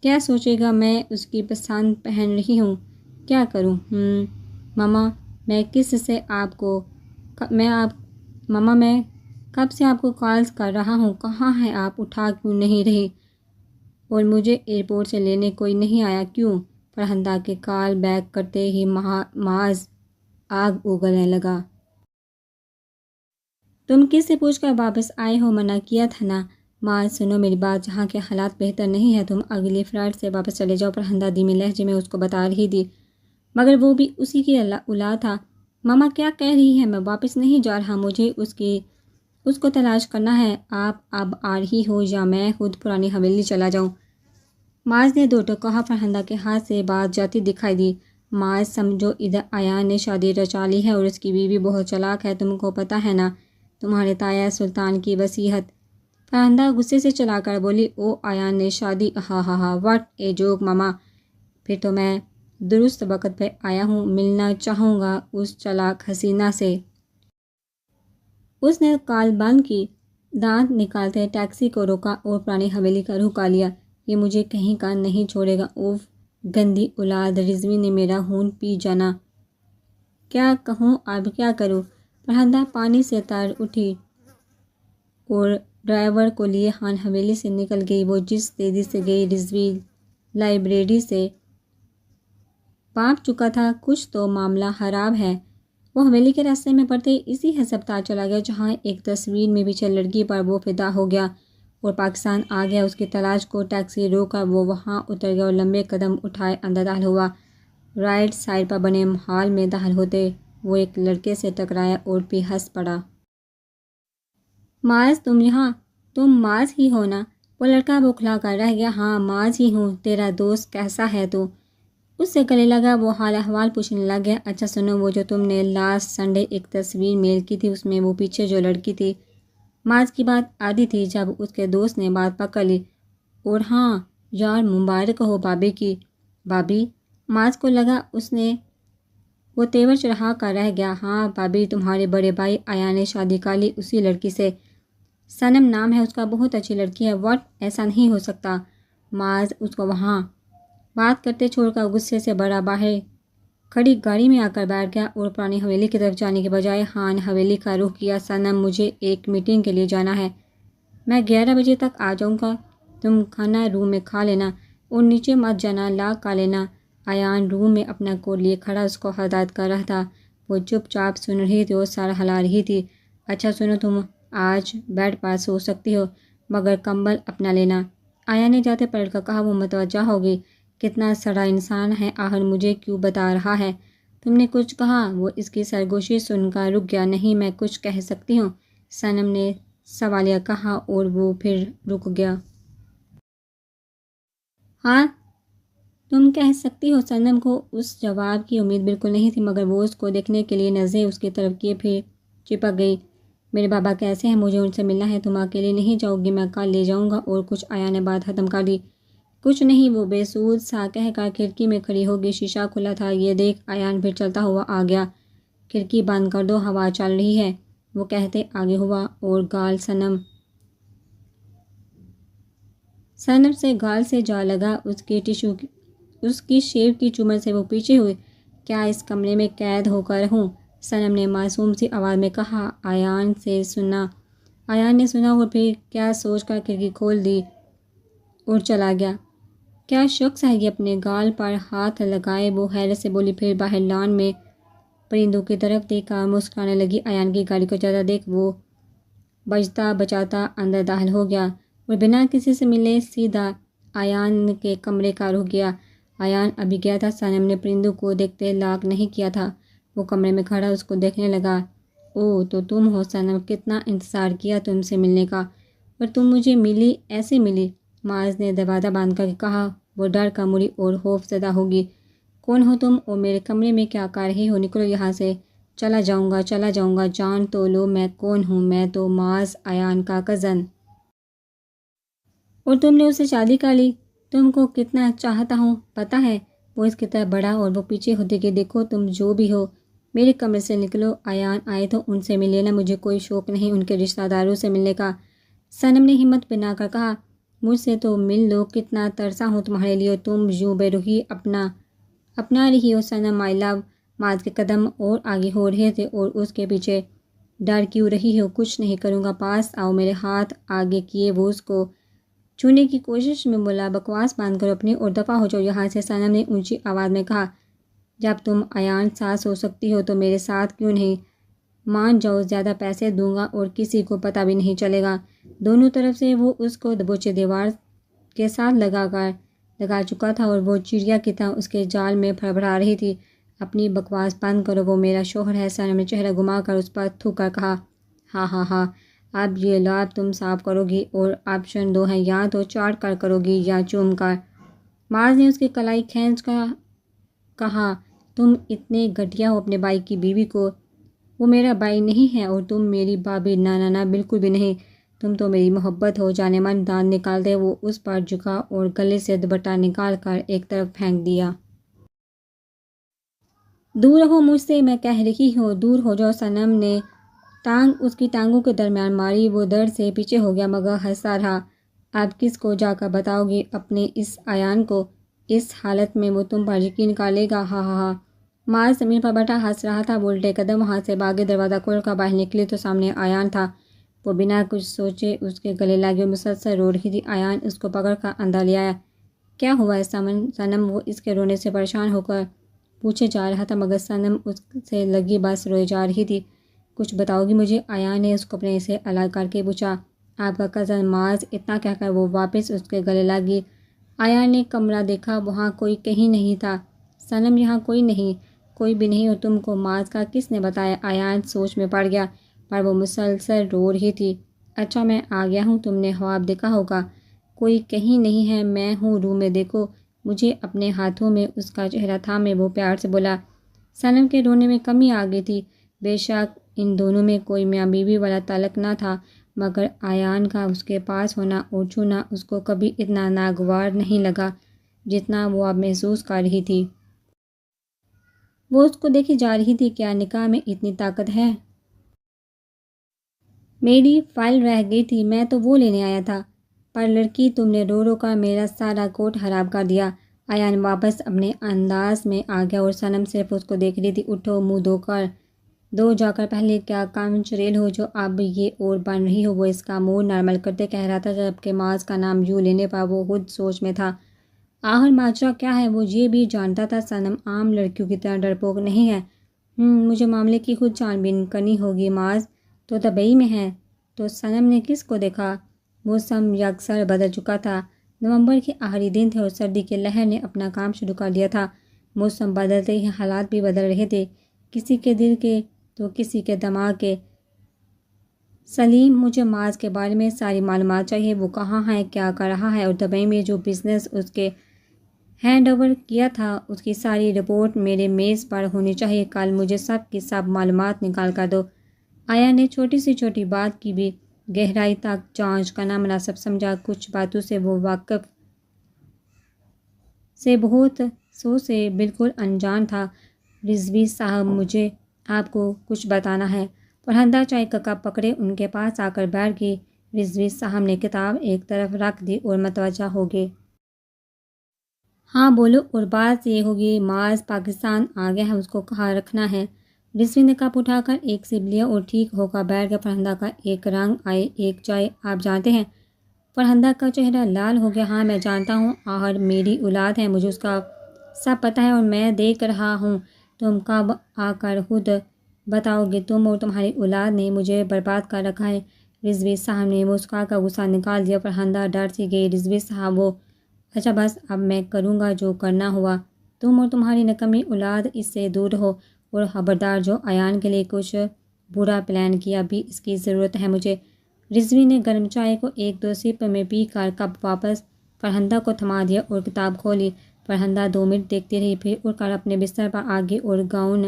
کیا سوچے گا میں اس کی پسند پہن رہی ہوں؟ کیا کروں؟ ماما، میں کس سے آپ کو ماما میں کب سے آپ کو کالز کر رہا ہوں، کہاں ہیں آپ؟ اٹھا کیوں نہیں رہی؟ اور مجھے ایئرپورٹ سے لینے کوئی نہیں آیا کیوں؟ فرحندہ کے کال بیک کرتے ہی معاذ آگ اگلنے لگا۔ تم کس سے پوچھ کر واپس آئے ہو؟ منع کیا تھا نا۔ معاذ، سنو میری بات، جہاں کے حالات بہتر نہیں ہیں، تم اگلی فلائٹ سے واپس چلے جاؤ۔ فرحندہ دھیمے لہجے میں اس کو بتا رہی تھی۔ مگر وہ بھی اسی کی اولاد تھا۔ ماما کیا کہہ رہی ہے؟ میں واپس نہیں جا رہا، مجھے اس کو تلاش کرنا ہے۔ آپ اب آ رہی ہو یا میں خود پرانی حویلی چلا جاؤں؟ معاذ نے 2 ٹوک کہا۔ فرحندہ کے ہاتھ سے بات جاتی دکھائی دی۔ معاذ، سمجھو ادھر ایان نے شادی رچا لی ہے اور اس کی بیوی بہت چالاک ہے، تم کو پتہ ہے نا، تمہارے تایا سلطان کی وصیت۔ فرحندہ غصے سے چلا کر بولی۔ او، ایان نے شادی؟ ہا ہا ہا، واٹ اے جوک ماما، پھر تو میں درست وقت پہ آیا ہوں، ملنا چاہوں گا اس چالاک حسینہ سے۔ اس نے کال بند کی، دانت نکالتے ٹیکسی کو روکا اور پرانی حویلی کا رخ کر لیا۔ یہ مجھے کہیں کا نہیں چھوڑے گا۔ اوف، گندی اولاد، رضوی نے میرا خون پی جانا۔ کیا کہوں، اب کیا کروں؟ فرحندہ پانی سے تر اٹھی اور ڈرائیور کو لیے خان حویلی سے نکل گئی۔ وہ جس تیزی سے گئی، رضوی لائبریری سے بانپ چکا تھا، کچھ تو معاملہ خراب ہے۔ وہ حویلی کے راستے میں پڑتے اسی ہسپتال چلا گیا جہاں ایک تصویر میں پیچھے لڑکی پر وہ فدا ہو گیا اور پاکستان آ گیا۔ اس کی تلاش کو ٹیکسی روک کر وہ وہاں اتر گیا اور لمبے قدم اٹھائے اندر داخل ہوا۔ رائٹ سائڈ پر بنے ہال میں داخل ہوتے وہ ایک لڑکے سے ٹکرایا اور پھر ہنس پڑا۔ معاذ، تم یہاں؟ تم معاذ ہی ہو نا؟ وہ لڑکا بوکھلا کر رہ گیا۔ ہاں معاذ ہی ہوں، تیرا دوست کیسا ہے تو؟ اس سے گلے لگا، وہ حال احوال پوچھنے لگ گیا۔ اچھا سنو، وہ جو تم نے لاسٹ سنڈے ایک تصویر میل کی تھی، اس میں وہ پیچھے جو لڑکی تھی، معاذ کی بات آدھی تھی جب اس کے دوست نے بات پکڑ لی۔ اور ہاں یار، مبارک ہو بھابی کی۔ بھابی؟ معاذ کو لگا اس نے وہ تیور چڑھا کر رہ گیا۔ ہاں بھابی، تمہارے بڑے بھائی ایان نے شادی کر لی اسی لڑکی سے، صنم نام ہے اس کا، بہت اچھی لڑکی ہے۔ واٹ، ایسا نہیں ہو سکتا۔ معاذ اس کو وہاں بات کرتے چھوڑ کر غصے سے بڑا باہر کھڑی گاڑی میں آ کر بیٹھ گیا اور پرانی حویلی کی طرف جانے کے بجائے خان حویلی کا رخ کیا۔ صنم، مجھے ایک میٹنگ کے لیے جانا ہے، میں 11 بجے تک آ جاؤں گا، تم کھانا روم میں کھا لینا اور نیچے مت جانا، لاک کر لینا۔ ایان روم میں اپنا کوٹ لیے کھڑا اس کو ہدایت کر رہا تھا۔ وہ چپ چاپ سن رہی تھی اور سر ہلا رہی تھی۔ اچھا سنو، تم آج بیڈ پر سو سکتی ہو، مگر کمبل اپنا لینا۔ ایان نے جاتے پلٹ کر کہا۔ وہ متوجہ ہوگی، کتنا سڑا انسان ہے، آخر مجھے کیوں بتا رہا ہے؟ تم نے کچھ کہا؟ وہ اس کی سرگوشی سن کر رک گیا۔ نہیں، میں کچھ کہہ سکتی ہوں، صنم نے سوالیہ کہا اور وہ پھر رک گیا۔ ہاں تم کہہ سکتی ہو۔ صنم کو اس جواب کی امید بالکل نہیں تھی، مگر وہ اس کو دیکھنے کے لیے نظریں اس کی طرف کیے پھر چپک گئی۔ میرے بابا کیسے ہیں؟ مجھے ان سے ملنا ہے۔ تم اکیلے نہیں جاؤ گی؟ میں کل لے جاؤں گا۔ اور کچھ آیا نے بات ختم کر دی۔ کچھ نہیں، وہ بے سود سا کہہ کر کھڑکی میں کھڑی ہو گئی۔ شیشہ کھلا تھا، یہ دیکھ ایان پھر چلتا ہوا آ گیا۔ کھڑکی بند کر دو، ہوا چل رہی ہے، وہ کہتے آگے ہوا اور گال صنم سے گال سے جا لگا۔ اس کی شیو کی چمر سے وہ پیچھے ہوئی۔ کیا اس کمرے میں قید ہو کر رہوں؟ صنم نے معصوم سی آواز میں کہا۔ ایان نے سنا اور پھر کیا سوچ کر کھڑکی کھول دی اور چلا گیا۔ کیا شخص ہے یہ؟ اپنے گال پر ہاتھ لگائے وہ حیرت سے بولی، پھر باہر لان میں پرندوں کی طرف دیکھا، مسکرانے لگی۔ ایان کی گاڑی کو جاتا دیکھ وہ بجتا بجاتا اندر داخل ہو گیا اور بنا کسی سے ملے سیدھا ایان کے کمرے کا رخ کیا۔ ایان ابھی گیا تھا، صنم نے پرندوں کو دیکھتے لاک نہیں کیا تھا۔ وہ کمرے میں کھڑا اس کو دیکھنے لگا۔ او تو تم ہو صنم، کتنا انتظار کیا تم سے ملنے کا، اور تم مجھے ملی، ایسے ملی؟ معاذ نے دروازہ بند کر کے کہا۔ وہ ڈر کر مڑی اور خوف زدہ ہوگی۔ کون ہو تم اور میرے کمرے میں کیا کر رہی ہو؟ نکلو یہاں سے۔ چلا جاؤں گا، جان تو لو میں کون ہوں۔ میں تو معاذ، ایان کا کزن۔ اور تم نے اس سے شادی کر لی؟ تم کو کتنا چاہتا ہوں پتہ ہے؟ وہ اس کی طرف بڑھا اور وہ پیچھے ہوتے کہ دیکھو تم جو بھی ہو میرے کمرے سے نکلو۔ ایان آئے تو ان سے مل لینا، مجھے کوئی شوق نہیں ان کے رشتہ داروں سے ملنے کا۔ صنم نے ہمت بنا کر کہا۔ مجھ سے تو مل لو، کتنا ترسا ہوں تمہارے لیے۔ تم یوں بے رخی اپنا رہی ہو صنم، آئی لو۔ معاذ کے قدم اور آگے ہو رہے تھے اور اس کے پیچھے ڈر کیوں رہی ہو؟ کچھ نہیں کروں گا، پاس آؤ۔ میرے ہاتھ آگے کیے وہ اس کو چھونے کی کوشش میں بولا، بکواس بند کرو اپنی اور دفع ہو جاؤ یہاں سے۔ صنم نے اونچی آواز میں کہا۔ جب تم ایان ساتھ ہو سکتی ہو تو میرے ساتھ کیوں نہیں؟ مان جاؤ، زیادہ پیسے دوں گا اور کسی کو پتہ بھی نہیں چلے گا۔ دونوں طرف سے وہ اس کو دبوچے دیوار کے ساتھ لگا چکا تھا اور وہ چڑیا کی طرح اس کے جال میں پھڑپڑا رہی تھی۔ اپنی بکواس بند کرو، وہ میرا شوہر ہے۔ صنم نے چہرہ گھما کر اس پر تھوک کر کہا۔ ہاں، اب یہ لعاب تم صاف کرو گی اور آپشن دو ہیں، یا تو چاٹ کر کرو گی یا چوم کر۔ معاذ نے اس کی کلائی کھینچ کر کہا۔ تم اتنے گھٹیا ہو اپنے بھائی کی بیوی کو؟ وہ میرا بھائی نہیں ہے اور تم میری بھابھی؟ نہ بالکل بھی نہیں، تم تو میری محبت ہو۔ جانے من دانت نکالتے وہ اس پر جھکا اور گلے سے دوپٹہ نکال کر ایک طرف پھینک دیا۔ دور رہو مجھ سے، میں کہہ رہی ہوں، دور ہو جاؤ۔ صنم نے ٹانگ اس کی ٹانگوں کے درمیان ماری۔ وہ درد سے پیچھے ہو گیا مگر ہنستا رہا۔ اب کس کو جا کر بتاؤ گی؟ اپنے اس ایان کو؟ اس حالت میں وہ تم پر یقین کر لے گا؟ ہاں۔ معاذ زمین پر بیٹھا ہنس رہا تھا۔ وہ الٹے قدم وہاں سے بھاگے، دروازہ کھول کر باہر نکلی تو سامنے ایان تھا۔ وہ بنا کچھ سوچے اس کے گلے لگی اور مسلسل رو رہی تھی۔ ایان اس کو پکڑ کر اندر لے آیا۔ کیا ہوا ہے صنم؟ وہ اس کے رونے سے پریشان ہو کر پوچھے جا رہا تھا مگر صنم اس سے لگی بس روئے جا رہی تھی۔ کچھ بتاؤ گی مجھے؟ ایان نے اس کو اپنے سے الگ کر کے پوچھا۔ آپ کا کزن معاذ، اتنا کہہ کر وہ واپس اس کے گلے لگی۔ ایان نے کمرہ دیکھا، وہاں کوئی کہیں نہیں تھا۔ صنم، یہاں کوئی بھی نہیں، اور تم کو معاذ کا کس نے بتایا؟ ایان سوچ میں پڑ گیا، پر وہ مسلسل رو رہی تھی۔ اچھا میں آ گیا ہوں، تم نے خواب دیکھا ہوگا۔ کوئی کہیں نہیں ہے، میں ہوں روم میں، دیکھو مجھے۔ اپنے ہاتھوں میں اس کا چہرہ تھامے وہ پیار سے بولا۔ صنم کے رونے میں کمی آ گئی تھی۔ بے شک ان دونوں میں کوئی میاں بیوی والا تعلق نہ تھا، مگر ایان کا اس کے پاس ہونا اور چھونا اس کو کبھی اتنا ناگوار نہیں لگا جتنا وہ اب محسوس کر رہی تھی۔ وہ اس کو دیکھی جا رہی تھی۔ کیا نکاح میں اتنی طاقت ہے؟ میری فائل رہ گئی تھی، میں تو وہ لینے آیا تھا، پر لڑکی تم نے رو رو کر میرا سارا کوٹ خراب کر دیا۔ ایان واپس اپنے انداز میں آ گیا اور صنم صرف اس کو دیکھ رہی تھی۔ اٹھو، منہ دو جا کر، پہلے کیا کام چریل ہو جو اب یہ اور بن رہی ہو؟ وہ اس کا منہ نرمل کرتے کہہ رہا تھا، جبکہ معاذ کا نام یوں لینے پر وہ خود سوچ میں تھا۔ آخر ماجرا کیا ہے؟ وہ یہ بھی جانتا تھا صنم عام لڑکیوں کی طرح ڈرپوک نہیں ہے۔ مجھے معاملے کی خود چھان بین کرنی ہوگی۔ معاذ تو دبئی میں ہے۔ تو صنم نے کس کو دیکھا؟ موسم یکسر بدل چکا تھا۔ نومبر کے آخری دن تھے اور سردی کی لہر نے اپنا کام شروع کر دیا تھا۔ موسم بدلتے ہی حالات بھی بدل رہے تھے، کسی کے دل کے تو کسی کے دماغ کے۔ سلیم، مجھے معاذ کے بارے میں ساری معلومات چاہیے، وہ کہاں ہے، کیا کر رہا ہے، اور دبئی میں جو بزنس اس کے ہینڈ اوور کیا تھا اس کی ساری رپورٹ میرے میز پر ہونی چاہیے۔ کل مجھے سب کی سب معلومات نکال کر دو۔ ایان نے چھوٹی سے چھوٹی بات کی بھی گہرائی تک جانچ کرنا مناسب سمجھا۔ کچھ باتوں سے وہ واقف سے بہت سو سے بالکل انجان تھا۔ رضوی صاحب، مجھے آپ کو کچھ بتانا ہے۔ فرحندہ چائے کا کپ پکڑے ان کے پاس آ کر بیٹھ گئی۔ رضوی صاحب نے کتاب ایک طرف رکھ دی اور متوجہ ہو گئے۔ ہاں بولو، اور بات یہ ہوگی معاذ پاکستان آ گیا ہے، اس کو کہاں رکھنا ہے؟ رضوی نے کپ اٹھا کر ایک سپ لیا اور ٹھیک ہو کر بیٹھ گیا۔ فرحندہ کا ایک رنگ آئے، ایک چائے آپ جانتے ہیں؟ فرحندہ کا چہرہ لال ہو گیا۔ ہاں میں جانتا ہوں، آخر میری اولاد ہے، مجھے اس کا سب پتہ ہے اور میں دیکھ رہا ہوں۔ تم کب آ کر خود بتاؤ گے؟ تم اور تمہاری اولاد نے مجھے برباد کر رکھا ہے۔ رضوی صاحب نے مسکرا کر غصہ نکال دیا۔ فرحندہ ڈر سی گئی۔ رضوی صاحب، وہ اچھا بس، اب میں کروں گا جو کرنا ہوا۔ تم اور تمہاری نکمی اولاد اس سے دور رہو، اور خبردار جو ایان کے لیے کچھ برا پلان کیا بھی اس کی ضرورت ہے مجھے۔ رضوی نے گرم چائے کو ایک دو سپ میں پی کر کپ واپس فرحندہ کو تھما دیا اور کتاب کھولی۔ فرحندہ 2 منٹ دیکھتی رہی، پھر اٹھ کر اپنے بستر پر آ گئی اور گاؤن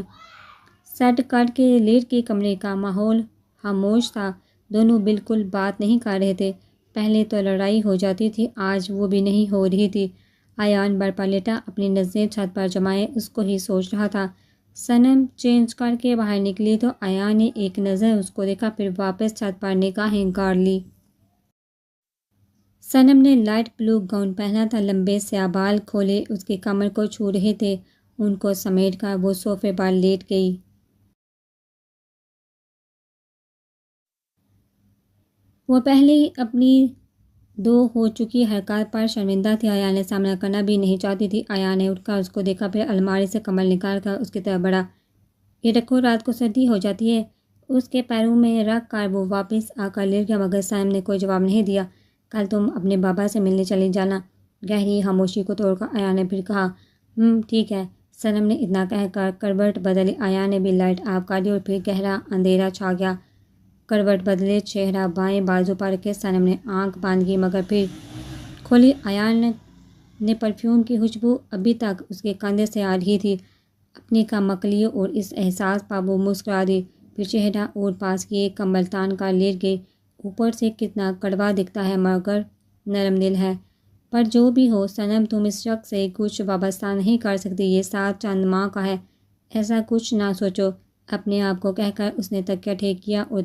سیٹ کر کے لیٹ کے۔ کمرے کا ماحول خاموش تھا، دونوں بالکل بات نہیں کر رہے تھے۔ پہلے تو لڑائی ہو جاتی تھی، آج وہ بھی نہیں ہو رہی تھی۔ ایان بر پر لیٹا اپنی نظریں چھت پر جمائے اس کو ہی سوچ رہا تھا۔ صنم چینج کر کے باہر نکلی تو ایان نے ایک نظر اس کو دیکھا، پھر واپس چھت پر نگاہیں گاڑ لی۔ صنم نے لائٹ بلو گاؤن پہنا تھا، لمبے سیاہ بال کھولے اس کی کمر کو چھو رہے تھے۔ ان کو سمیٹ کر وہ صوفے پر لیٹ گئی۔ وہ پہلے ہی اپنی دو ہو چکی حرکات پر شرمندہ تھی۔ ایان نے سامنا کرنا بھی نہیں چاہتی تھی۔ ایان نے اٹھ کر اس کو دیکھا، پھر الماری سے کمبل نکال کر اس کی طرف بڑھا۔ یہ رکھو، رات کو سردی ہو جاتی ہے۔ اس کے پیروں میں رکھ کر وہ واپس آ کر لیٹ گیا، مگر صنم نے کوئی جواب نہیں دیا۔ کل تم اپنے بابا سے ملنے چلی جانا۔ گہری خاموشی کو توڑ کر ایان نے پھر کہا۔ ٹھیک ہے۔ صنم نے اتنا کہہ کر کروٹ بدلی۔ ایان نے بھی لائٹ آف کر دی اور پھر گہرا اندھیرا چھا گیا۔ کروٹ بدلے، چہرہ بائیں بازو پر رکھے صنم نے آنکھ بند کی مگر پھر کھولی۔ ایان نے پرفیوم کی خوشبو ابھی تک اس کے کندھے سے آ رہی تھی۔ اپنی کم عقلی اور اس احساس پر وہ مسکرا دی، پھر چہرہ اور پاس کیے، کمبل تان کر لیٹ گئی۔ اوپر سے کتنا کڑوا دکھتا ہے مگر نرم دل ہے۔ پر جو بھی ہو صنم، تم اس شخص سے کچھ وابستہ نہیں کر سکتی، یہ ساتھ چند ماہ کا ہے۔ ایسا کچھ نہ سوچو، اپنے آپ کو کہہ کر اس نے تکیہ ٹھیک کیا اور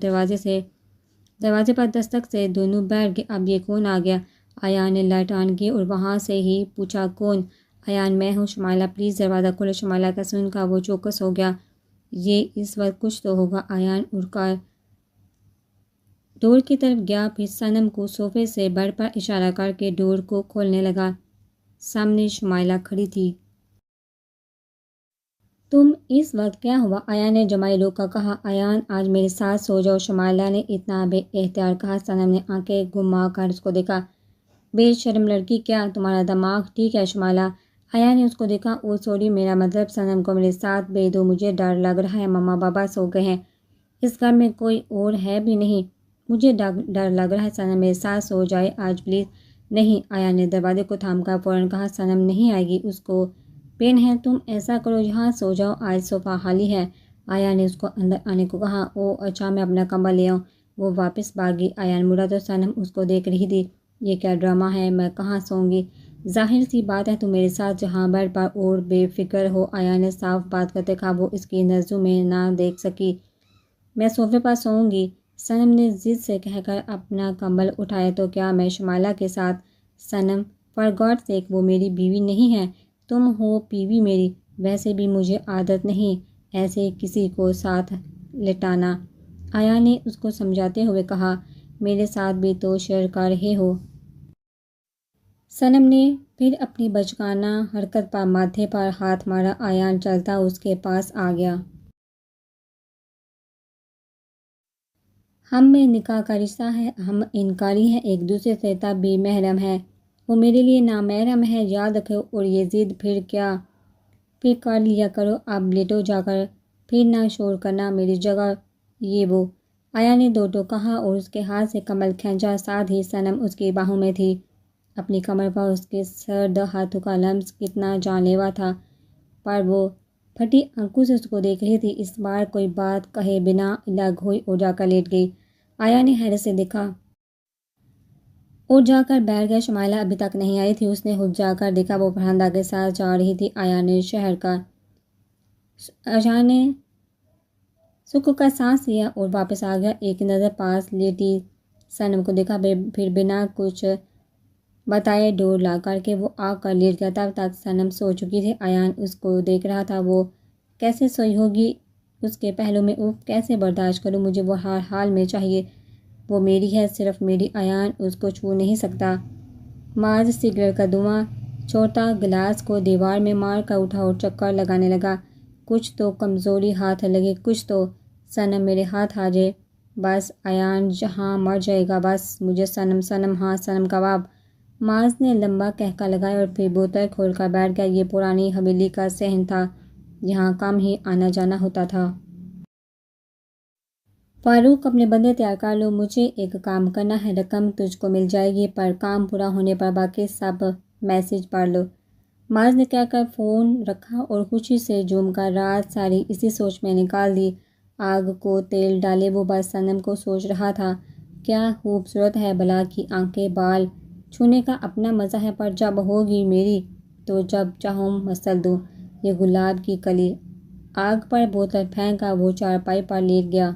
دروازے پر دستک سے دونوں بیٹھ گئے۔ اب یہ کون آ گیا؟ ایان نے لائٹ آن کی اور وہاں سے ہی پوچھا، کون؟ ایان، میں ہوں، شمائلہ، پلیز دروازہ کھولو۔ شمائلہ کا سن کر وہ چوکس ہو گیا۔ یہ اس وقت کچھ تو ہوگا۔ ایان اٹھ کر ڈور کی طرف گیا، پھر صنم کو صوفے سے بیڈ پر اشارہ کر کے ڈور کو کھولنے لگا۔ سامنے شمائلہ کھڑی تھی۔ تم اس وقت کیا ہوا؟ ایان نے جمائی لو کا کہا۔ ایان، آج میرے ساتھ سو جاؤ، شمائلہ نے اتنا بے اختیار کہا۔ صنم نے آنکھیں گھما کر اس کو دیکھا۔ بے شرم لڑکی، کیا تمہارا دماغ ٹھیک ہے شمائلہ؟ ایان نے اس کو دیکھا۔ او سوری، میرا مطلب صنم کو میرے ساتھ بھیج دو، مجھے ڈر لگ رہا ہے، ماما بابا سو گئے ہیں، اس گھر میں کوئی اور ہے بھی نہیں، مجھے ڈر لگ رہا ہے۔ صنم میرے ساتھ سو جائے آج پلیز۔ نہیں، ایان نے دروازے کو تھام کر فوراً کہا۔ صنم نہیں آئے گی، اس کو پین ہے، تم ایسا کرو یہاں سو جاؤ، آج صوفہ خالی ہے۔ ایان نے اس کو اندر آنے کو کہا۔ او اچھا، میں اپنا کمبل لے آؤں۔ وہ واپس بھاگ گئی۔ ایان مڑا تو صنم اس کو دیکھ رہی تھی۔ یہ کیا ڈرامہ ہے، میں کہاں سوؤں گی؟ ظاہر سی بات ہے تم میرے ساتھ جہاں بیڈ پر اور بے فکر ہو۔ ایان نے صاف بات کرتے کہا۔ وہ اس کی نظروں میں نہ دیکھ سکی۔ میں صوفے پر سوؤں گی، صنم نے ضد سے کہہ کر اپنا کمبل اٹھایا۔ تو کیا میں شمائلہ کے ساتھ؟ صنم، فار گاڈ سیک، وہ میری بیوی نہیں ہے، تم ہو بیوی میری۔ ویسے بھی مجھے عادت نہیں ایسے کسی کو ساتھ لٹانا، ایان نے اس کو سمجھاتے ہوئے کہا۔ میرے ساتھ بھی تو شیئر کر رہے ہو۔ صنم نے پھر اپنی بچگانہ حرکت پر ماتھے پر ہاتھ مارا۔ ایان چلتا اس کے پاس آ گیا۔ ہم میں نکاح کا رشتہ ہے، ہم انکاری ہیں ایک دوسرے سے، تب بھی محرم ہے، وہ میرے لیے نامحرم ہے، یاد رکھو۔ اور یہ ضد پھر کیا پھر کر لیا کرو، اب لیٹو جا کر، پھر نہ شور کرنا میری جگہ یہ وہ۔ آیا نے دو ٹوک کہا اور اس کے ہاتھ سے کمل کھینچا، ساتھ ہی صنم اس کی باہوں میں تھی، اپنی کمر پر اس کے سرد ہاتھوں کا لمس کتنا جان لیوا تھا، پر وہ پھٹی آنکھوں سے اس کو دیکھ رہی تھی۔ اس بار کوئی بات کہے بنا الگ ہوئی اور جا کر لیٹ گئی۔ آیا نے حیرت سے دیکھا اور جا کر بیٹھ گیا۔ شمائلہ ابھی تک نہیں آئی تھی، اس نے خود جا کر دیکھا، وہ فرہندہ کے ساتھ جا رہی تھی۔ آیا نے سکون کا سانس لیا اور واپس آ گیا، ایک نظر پاس لیٹی صنم کو دیکھا، پھر بنا کچھ بتائے ڈور لا کر کے وہ آ کر لیٹ گیا۔ تب تک صنم سو چکی تھی، آیان اس کو دیکھ رہا تھا، وہ کیسے سوئی ہوگی اس کے پہلو میں، کیسے برداشت کروں، مجھے وہ ہر حال میں چاہیے، وہ میری ہے، صرف میری، آیان اس کو چھو نہیں سکتا۔ معاذ سگریٹ کا دھواں چھوڑتا گلاس کو دیوار میں مار کر اٹھا اور چکر لگانے لگا۔ کچھ تو کمزوری ہاتھ لگے، کچھ تو صنم میرے ہاتھ آ جائے، بس آیان جہاں مر جائے گا، بس مجھے صنم، صنم، ہاں صنم کباب۔ معاذ نے لمبا کہکا لگایا اور پھر بوتل کھول کر بیٹھ گیا۔ یہ پرانی حویلی کا صحن تھا، یہاں کم ہی آنا جانا ہوتا تھا۔ فاروق، اپنے بندے تیار کر لو، مجھے ایک کام کرنا ہے، رقم تجھ کو مل جائے گی، پر کام پورا ہونے پر باقی سب میسج پڑھ لو۔ معاذ نے کہہ کر فون رکھا اور خوشی سے جھوم کر رات ساری اسی سوچ میں نکال دی۔ آگ کو تیل ڈالے وہ بس صنم کو سوچ رہا تھا، کیا خوبصورت ہے بلا کی آنکھیں، بال چھونے کا اپنا مزہ ہے، پر جب ہوگی میری تو جب چاہوں مسل دوں یہ گلاب کی کلی۔ آگ پر بوتل پھینک کر وہ چارپائی پر لیٹ گیا۔